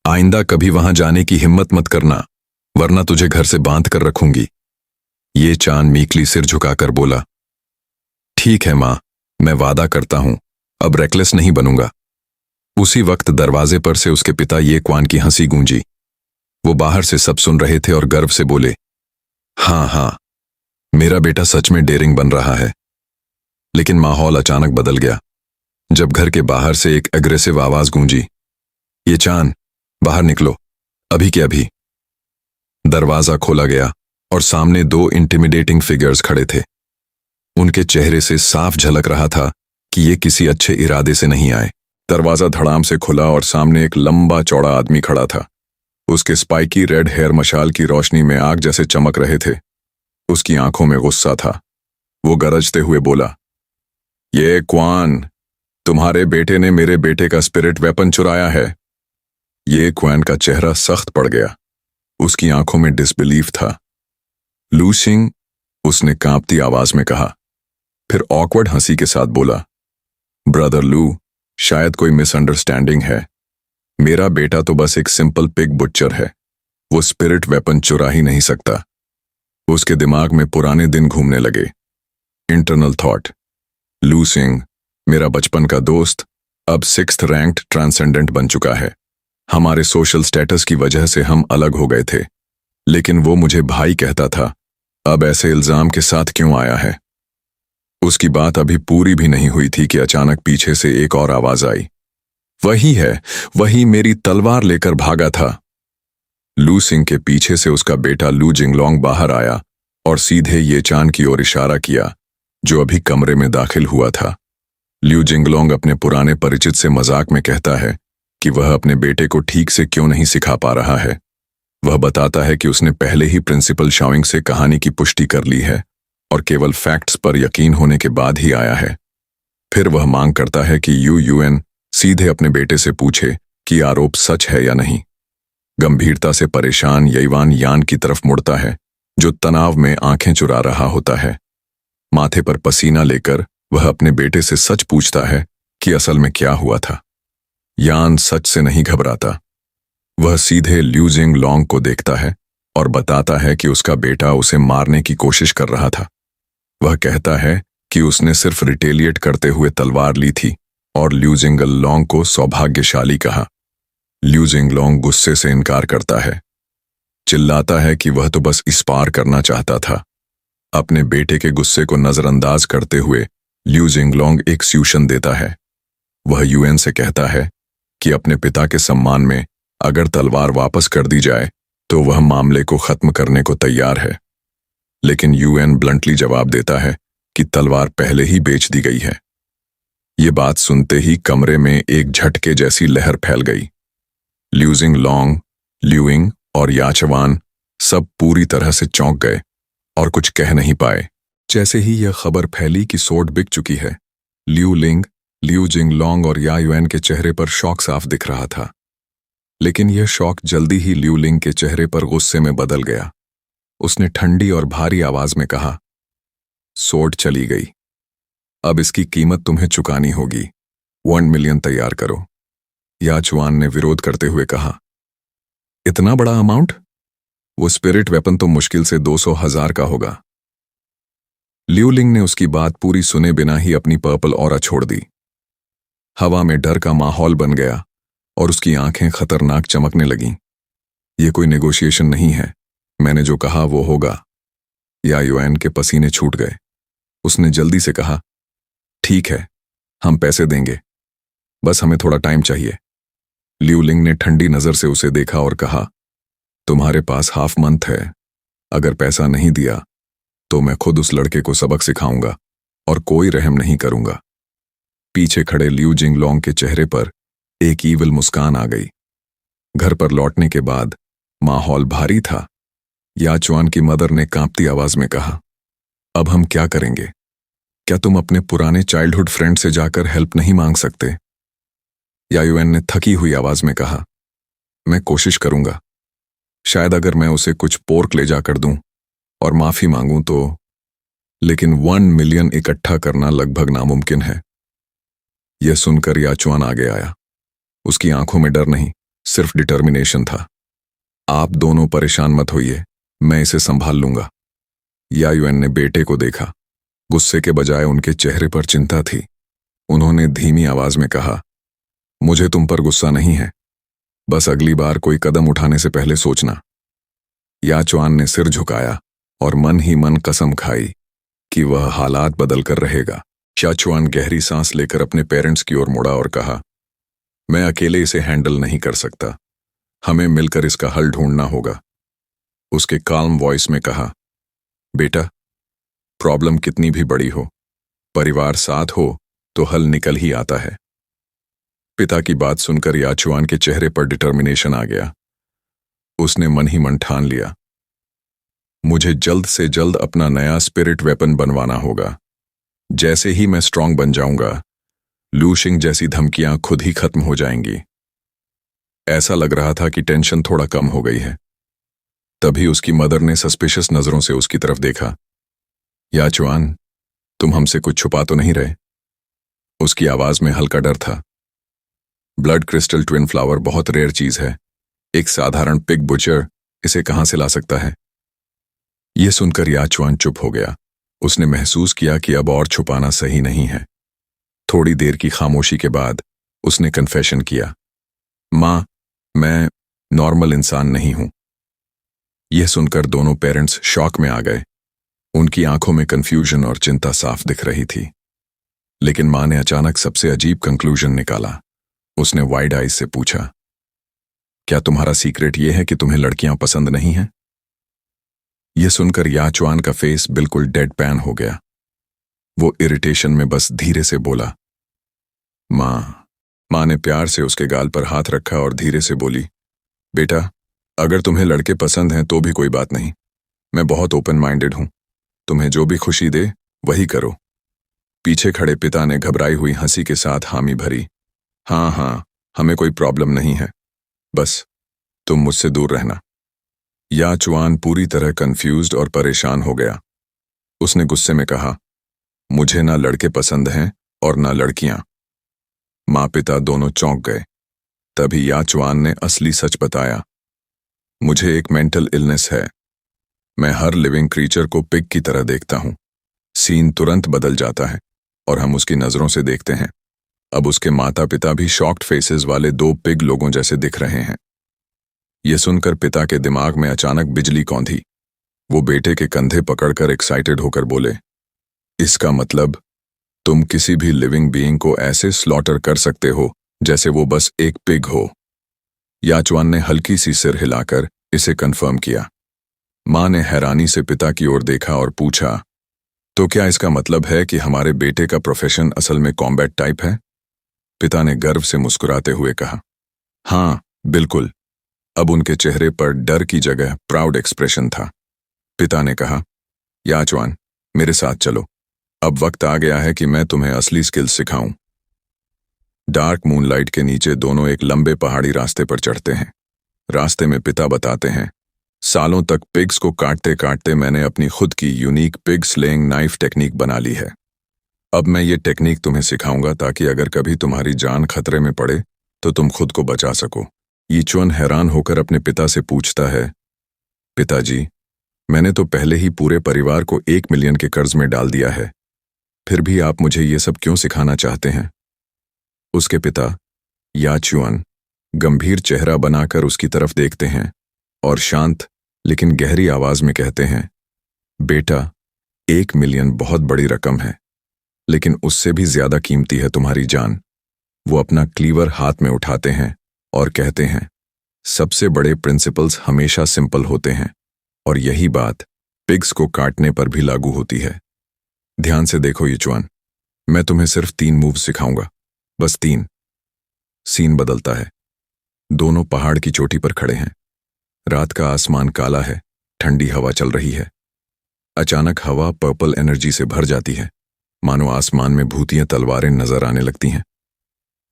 आइंदा कभी वहां जाने की हिम्मत मत करना, वरना तुझे घर से बांध कर रखूंगी। ये चांद मीकली सिर झुकाकर बोला, ठीक है मां, मैं वादा करता हूं, अब रेकलेस नहीं बनूंगा। उसी वक्त दरवाजे पर से उसके पिता ये क्वान की हंसी गूंजी। वो बाहर से सब सुन रहे थे और गर्व से बोले, हाँ, मेरा बेटा सच में डेयरिंग बन रहा है। लेकिन माहौल अचानक बदल गया जब घर के बाहर से एक एग्रेसिव आवाज गूंजी, ये चांद, बाहर निकलो, अभी के अभी। दरवाजा खोला गया और सामने 2 इंटिमिडेटिंग फिगर्स खड़े थे। उनके चेहरे से साफ झलक रहा था कि ये किसी अच्छे इरादे से नहीं आए। दरवाजा धड़ाम से खुला और सामने एक लंबा चौड़ा आदमी खड़ा था। उसके स्पाइकी रेड हेयर मशाल की रोशनी में आग जैसे चमक रहे थे। उसकी आंखों में गुस्सा था। वो गरजते हुए बोला, ये क्वान, तुम्हारे बेटे ने मेरे बेटे का स्पिरिट वेपन चुराया है। ये क्वान का चेहरा सख्त पड़ गया। उसकी आंखों में डिसबिलीफ था। लू सिंह, उसने कांपती आवाज में कहा, फिर ऑकवर्ड हंसी के साथ बोला, ब्रदर लू, शायद कोई मिसअंडरस्टैंडिंग है। मेरा बेटा तो बस एक सिंपल पिग बुच्चर है। वो स्पिरिट वेपन चुरा ही नहीं सकता। उसके दिमाग में पुराने दिन घूमने लगे। इंटरनल थॉट, लू सिंह, मेरा बचपन का दोस्त, अब 6th रैंक्ड ट्रांसेंडेंट बन चुका है। हमारे सोशल स्टेटस की वजह से हम अलग हो गए थे, लेकिन वो मुझे भाई कहता था। अब ऐसे इल्जाम के साथ क्यों आया है? उसकी बात अभी पूरी भी नहीं हुई थी कि अचानक पीछे से एक और आवाज आई, वही है, वही मेरी तलवार लेकर भागा था। लू सिंह के पीछे से उसका बेटा लू जिंगलोंग बाहर आया और सीधे ये चांद की ओर इशारा किया, जो अभी कमरे में दाखिल हुआ था। लू जिंगलोंग अपने पुराने परिचित से मजाक में कहता है कि वह अपने बेटे को ठीक से क्यों नहीं सिखा पा रहा है। वह बताता है कि उसने पहले ही प्रिंसिपल शाओइंग से कहानी की पुष्टि कर ली है और केवल फैक्ट्स पर यकीन होने के बाद ही आया है। फिर वह मांग करता है कि यूएन सीधे अपने बेटे से पूछे कि आरोप सच है या नहीं। गंभीरता से परेशान यईवान यान की तरफ मुड़ता है, जो तनाव में आंखें चुरा रहा होता है। माथे पर पसीना लेकर वह अपने बेटे से सच पूछता है कि असल में क्या हुआ था। यान सच से नहीं घबराता। वह सीधे ल्यू जिंगलोंग को देखता है और बताता है कि उसका बेटा उसे मारने की कोशिश कर रहा था। वह कहता है कि उसने सिर्फ रिटेलिएट करते हुए तलवार ली थी और ल्यू जिंगलोंग को सौभाग्यशाली कहा। ल्यू जिंगलोंग गुस्से से इनकार करता है, चिल्लाता है कि वह तो बस इस पार करना चाहता था। अपने बेटे के गुस्से को नजरअंदाज करते हुए ल्यू जिंगलोंग एक स्यूशन देता है। वह यूएन से कहता है कि अपने पिता के सम्मान में अगर तलवार वापस कर दी जाए तो वह मामले को खत्म करने को तैयार है। लेकिन यूएन ब्लंटली जवाब देता है कि तलवार पहले ही बेच दी गई है। ये बात सुनते ही कमरे में एक झटके जैसी लहर फैल गई। ल्यू जिंगलोंग, ल्यूइंग और याचवान सब पूरी तरह से चौंक गए और कुछ कह नहीं पाए। जैसे ही यह खबर फैली कि सोट बिक चुकी है, ल्यू लिंग, ल्यू जिंगलोंग और यायुएन के चेहरे पर शौक साफ दिख रहा था। लेकिन यह शौक जल्दी ही ल्यू लिंग के चेहरे पर गुस्से में बदल गया। उसने ठंडी और भारी आवाज में कहा, सोट चली गई, अब इसकी कीमत तुम्हें चुकानी होगी। 1 मिलियन तैयार करो। याचुआन ने विरोध करते हुए कहा, इतना बड़ा अमाउंट? वो स्पिरिट वेपन तो मुश्किल से 200,000 का होगा। लियूलिंग ने उसकी बात पूरी सुने बिना ही अपनी पर्पल ऑरा छोड़ दी। हवा में डर का माहौल बन गया और उसकी आंखें खतरनाक चमकने लगीं। ये कोई नेगोशिएशन नहीं है, मैंने जो कहा वो होगा। या युएन के पसीने छूट गए। उसने जल्दी से कहा, ठीक है, हम पैसे देंगे, बस हमें थोड़ा टाइम चाहिए। लियूलिंग ने ठंडी नजर से उसे देखा और कहा, तुम्हारे पास हाफ मंथ है, अगर पैसा नहीं दिया तो मैं खुद उस लड़के को सबक सिखाऊंगा और कोई रहम नहीं करूंगा। पीछे खड़े लियू जिंगलोंग के चेहरे पर एक ईविल मुस्कान आ गई। घर पर लौटने के बाद माहौल भारी था। याचुआन की मदर ने कांपती आवाज में कहा, अब हम क्या करेंगे? क्या तुम अपने पुराने चाइल्डहुड फ्रेंड से जाकर हेल्प नहीं मांग सकते? यायुएन ने थकी हुई आवाज में कहा, मैं कोशिश करूंगा। शायद अगर मैं उसे कुछ पोर्क ले जाकर दूं और माफी मांगूं तो, लेकिन 1 मिलियन इकट्ठा करना लगभग नामुमकिन है। यह सुनकर याचुआन आगे आया। उसकी आंखों में डर नहीं, सिर्फ डिटर्मिनेशन था। आप दोनों परेशान मत होइए, मैं इसे संभाल लूंगा। यायुएन ने बेटे को देखा। गुस्से के बजाय उनके चेहरे पर चिंता थी। उन्होंने धीमी आवाज में कहा, मुझे तुम पर गुस्सा नहीं है, बस अगली बार कोई कदम उठाने से पहले सोचना। याचुआन ने सिर झुकाया और मन ही मन कसम खाई कि वह हालात बदल कर रहेगा। याचुआन गहरी सांस लेकर अपने पेरेंट्स की ओर मुड़ा और कहा, मैं अकेले इसे हैंडल नहीं कर सकता, हमें मिलकर इसका हल ढूंढना होगा। उसके काल्म वॉइस में कहा, बेटा, प्रॉब्लम कितनी भी बड़ी हो, परिवार साथ हो तो हल निकल ही आता है। पिता की बात सुनकर याचुआन के चेहरे पर डिटर्मिनेशन आ गया। उसने मन ही मन ठान लिया, मुझे जल्द से जल्द अपना नया स्पिरिट वेपन बनवाना होगा। जैसे ही मैं स्ट्रांग बन जाऊंगा, लूशिंग जैसी धमकियां खुद ही खत्म हो जाएंगी। ऐसा लग रहा था कि टेंशन थोड़ा कम हो गई है। तभी उसकी मदर ने सस्पिशियस नजरों से उसकी तरफ देखा। याचुआन, तुम हमसे कुछ छुपा तो नहीं रहे? उसकी आवाज में हल्का डर था। ब्लड क्रिस्टल ट्विन फ्लावर बहुत रेयर चीज है, एक साधारण पिग बुचर इसे कहां से ला सकता है? यह सुनकर याचुआन चुप हो गया। उसने महसूस किया कि अब और छुपाना सही नहीं है। थोड़ी देर की खामोशी के बाद उसने कन्फेशन किया, मां, मैं नॉर्मल इंसान नहीं हूं। यह सुनकर दोनों पेरेंट्स शॉक में आ गए। उनकी आंखों में कंफ्यूजन और चिंता साफ दिख रही थी। लेकिन मां ने अचानक सबसे अजीब कंक्लूजन निकाला। उसने वाइड आइज से पूछा, क्या तुम्हारा सीक्रेट यह है कि तुम्हें लड़कियां पसंद नहीं हैं? यह सुनकर याचुआन का फेस बिल्कुल डेड पैन हो गया। वो इरिटेशन में बस धीरे से बोला, मां ने प्यार से उसके गाल पर हाथ रखा और धीरे से बोली, बेटा, अगर तुम्हें लड़के पसंद हैं तो भी कोई बात नहीं, मैं बहुत ओपन माइंडेड हूं, तुम्हें जो भी खुशी दे वही करो। पीछे खड़े पिता ने घबराई हुई हंसी के साथ हामी भरी, हाँ, हमें कोई प्रॉब्लम नहीं है, बस तुम मुझसे दूर रहना। याचुआन पूरी तरह कंफ्यूज्ड और परेशान हो गया। उसने गुस्से में कहा, मुझे ना लड़के पसंद हैं और ना लड़कियां। माँ पिता दोनों चौंक गए। तभी याचुआन ने असली सच बताया, मुझे एक मेंटल इलनेस है। मैं हर लिविंग क्रीचर को पिग की तरह देखता हूं। सीन तुरंत बदल जाता है और हम उसकी नजरों से देखते हैं। अब उसके माता पिता भी शॉक्ड फेसेस वाले 2 पिग लोगों जैसे दिख रहे हैं। यह सुनकर पिता के दिमाग में अचानक बिजली कौंधी। वो बेटे के कंधे पकड़कर एक्साइटेड होकर बोले, इसका मतलब तुम किसी भी लिविंग बीइंग को ऐसे स्लॉटर कर सकते हो जैसे वो बस एक पिग हो। याचुआन ने हल्की सी सिर हिलाकर इसे कंफर्म किया। मां ने हैरानी से पिता की ओर देखा और पूछा, तो क्या इसका मतलब है कि हमारे बेटे का प्रोफेशन असल में कॉम्बैट टाइप है? पिता ने गर्व से मुस्कुराते हुए कहा, हाँ, बिल्कुल। अब उनके चेहरे पर डर की जगह प्राउड एक्सप्रेशन था। पिता ने कहा, याचुआन, मेरे साथ चलो, अब वक्त आ गया है कि मैं तुम्हें असली स्किल्स सिखाऊं। डार्क मूनलाइट के नीचे दोनों एक लंबे पहाड़ी रास्ते पर चढ़ते हैं। रास्ते में पिता बताते हैं, सालों तक पिग्स को काटते काटते मैंने अपनी खुद की unique pig slaying knife technique बना ली है। अब मैं ये टेक्निक तुम्हें सिखाऊंगा ताकि अगर कभी तुम्हारी जान खतरे में पड़े तो तुम खुद को बचा सको। यीचुआन हैरान होकर अपने पिता से पूछता है, पिताजी, मैंने तो पहले ही पूरे परिवार को 1 मिलियन के कर्ज में डाल दिया है, फिर भी आप मुझे ये सब क्यों सिखाना चाहते हैं? उसके पिता याचुआन गंभीर चेहरा बनाकर उसकी तरफ देखते हैं और शांत लेकिन गहरी आवाज में कहते हैं, बेटा, 1 मिलियन बहुत बड़ी रकम है, लेकिन उससे भी ज्यादा कीमती है तुम्हारी जान। वो अपना क्लीवर हाथ में उठाते हैं और कहते हैं, सबसे बड़े प्रिंसिपल्स हमेशा सिंपल होते हैं और यही बात पिग्स को काटने पर भी लागू होती है। ध्यान से देखो यीचुआन, मैं तुम्हें सिर्फ 3 मूव सिखाऊंगा, बस 3। सीन बदलता है। दोनों पहाड़ की चोटी पर खड़े हैं। रात का आसमान काला है, ठंडी हवा चल रही है। अचानक हवा पर्पल एनर्जी से भर जाती है, मानो आसमान में भूतियां तलवारें नजर आने लगती हैं।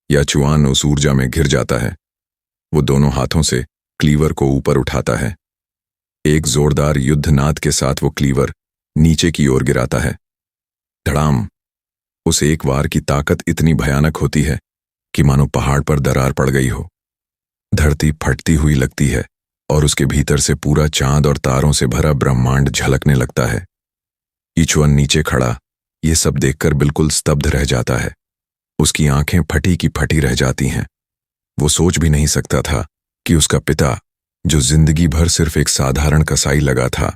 याचुआन उस ऊर्जा में घिर जाता है। वो दोनों हाथों से क्लीवर को ऊपर उठाता है। एक जोरदार युद्धनाद के साथ वो क्लीवर नीचे की ओर गिराता है। धड़ाम! उस एक वार की ताकत इतनी भयानक होती है कि मानो पहाड़ पर दरार पड़ गई हो। धरती फटती हुई लगती है और उसके भीतर से पूरा चांद और तारों से भरा ब्रह्मांड झलकने लगता है। यीचुआन नीचे खड़ा ये सब देखकर बिल्कुल स्तब्ध रह जाता है। उसकी आंखें फटी की फटी रह जाती हैं। वो सोच भी नहीं सकता था कि उसका पिता, जो जिंदगी भर सिर्फ एक साधारण कसाई लगा था,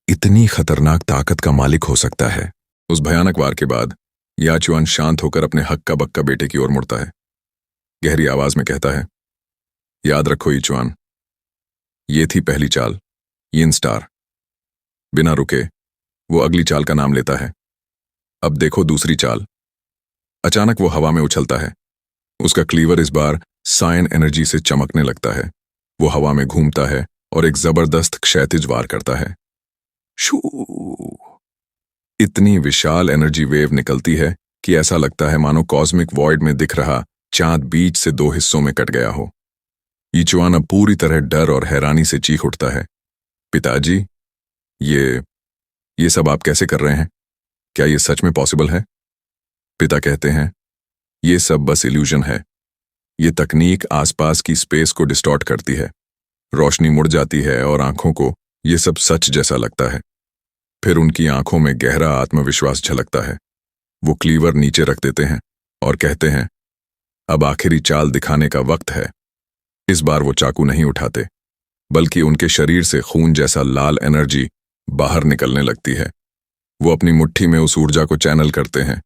इतनी खतरनाक ताकत का मालिक हो सकता है। उस भयानक वार के बाद याचुआन शांत होकर अपने हक्का बक्का बेटे की ओर मुड़ता है। गहरी आवाज में कहता है, याद रखो यीचुआन, ये थी पहली चाल, यिन स्टार। बिना रुके वो अगली चाल का नाम लेता है। अब देखो दूसरी चाल। अचानक वो हवा में उछलता है। उसका क्लीवर इस बार साइन एनर्जी से चमकने लगता है। वो हवा में घूमता है और एक जबरदस्त क्षैतिज वार करता है। शू! इतनी विशाल एनर्जी वेव निकलती है कि ऐसा लगता है मानो कॉस्मिक वॉइड में दिख रहा चांद बीच से 2 हिस्सों में कट गया हो। यीचुआन अब पूरी तरह डर और हैरानी से चीख उठता है, पिताजी, ये सब आप कैसे कर रहे हैं? क्या ये सच में पॉसिबल है? पिता कहते हैं, ये सब बस इल्यूजन है। ये तकनीक आसपास की स्पेस को डिस्टॉर्ट करती है। रोशनी मुड़ जाती है और आंखों को ये सब सच जैसा लगता है। फिर उनकी आंखों में गहरा आत्मविश्वास झलकता है। वो क्लीवर नीचे रख देते हैं और कहते हैं, अब आखिरी चाल दिखाने का वक्त है। इस बार वो चाकू नहीं उठाते, बल्कि उनके शरीर से खून जैसा लाल एनर्जी बाहर निकलने लगती है। वो अपनी मुट्ठी में उस ऊर्जा को चैनल करते हैं।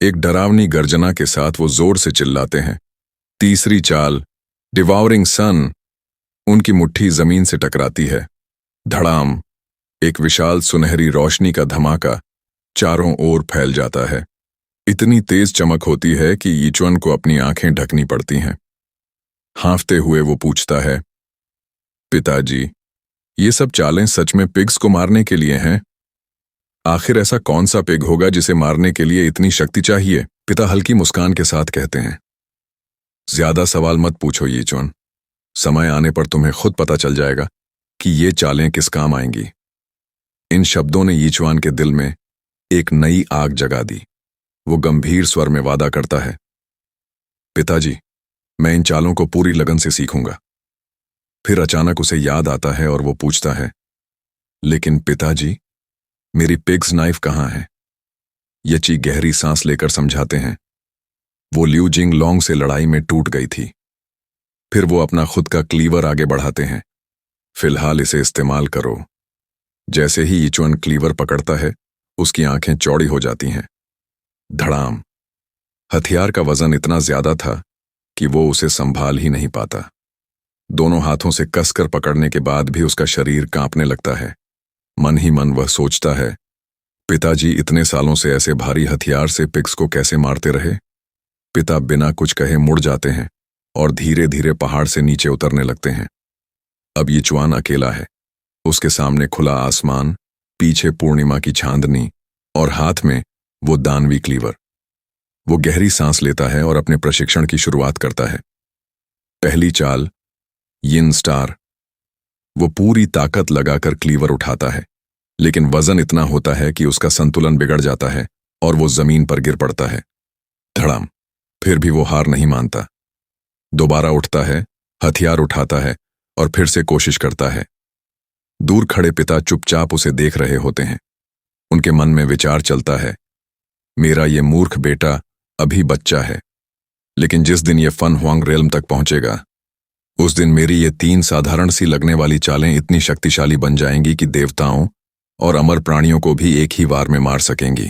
एक डरावनी गर्जना के साथ वो जोर से चिल्लाते हैं, तीसरी चाल, डिवाउरिंग सन। उनकी मुट्ठी जमीन से टकराती है। धड़ाम! एक विशाल सुनहरी रोशनी का धमाका चारों ओर फैल जाता है। इतनी तेज चमक होती है कि यीचुआन को अपनी आंखें ढकनी पड़ती हैं। हांफते हुए वो पूछता है, पिताजी, ये सब चालें सच में पिग्स को मारने के लिए हैं? आखिर ऐसा कौन सा पिग होगा जिसे मारने के लिए इतनी शक्ति चाहिए? पिता हल्की मुस्कान के साथ कहते हैं, ज्यादा सवाल मत पूछो यीचुआन, समय आने पर तुम्हें खुद पता चल जाएगा कि ये चालें किस काम आएंगी। इन शब्दों ने यीचुआन के दिल में एक नई आग जगा दी। वो गंभीर स्वर में वादा करता है, पिताजी, मैं इन चालों को पूरी लगन से सीखूंगा। फिर अचानक उसे याद आता है और वो पूछता है, लेकिन पिताजी, मेरी पिग्स नाइफ कहाँ है? यची गहरी सांस लेकर समझाते हैं, वो लिu जिंगलोंग से लड़ाई में टूट गई थी। फिर वो अपना खुद का क्लीवर आगे बढ़ाते हैं, फिलहाल इसे इस्तेमाल करो। जैसे ही यीचुआन क्लीवर पकड़ता है, उसकी आंखें चौड़ी हो जाती हैं। धड़ाम! हथियार का वजन इतना ज्यादा था कि वो उसे संभाल ही नहीं पाता। दोनों हाथों से कसकर पकड़ने के बाद भी उसका शरीर कांपने लगता है। मन ही मन वह सोचता है, पिताजी इतने सालों से ऐसे भारी हथियार से पिग्स को कैसे मारते रहे? पिता बिना कुछ कहे मुड़ जाते हैं और धीरे धीरे पहाड़ से नीचे उतरने लगते हैं। अब यीचुआन अकेला है। उसके सामने खुला आसमान, पीछे पूर्णिमा की चांदनी और हाथ में वो दानवी क्लीवर। वो गहरी सांस लेता है और अपने प्रशिक्षण की शुरुआत करता है। पहली चाल, यिन स्टार। वो पूरी ताकत लगाकर क्लीवर उठाता है, लेकिन वजन इतना होता है कि उसका संतुलन बिगड़ जाता है और वो जमीन पर गिर पड़ता है। धड़ाम! फिर भी वो हार नहीं मानता। दोबारा उठता है, हथियार उठाता है और फिर से कोशिश करता है। दूर खड़े पिता चुपचाप उसे देख रहे होते हैं। उनके मन में विचार चलता है, मेरा ये मूर्ख बेटा अभी बच्चा है, लेकिन जिस दिन ये फन हुआंग रेल्म तक पहुंचेगा, उस दिन मेरी ये 3 साधारण सी लगने वाली चालें इतनी शक्तिशाली बन जाएंगी कि देवताओं और अमर प्राणियों को भी एक ही वार में मार सकेंगी।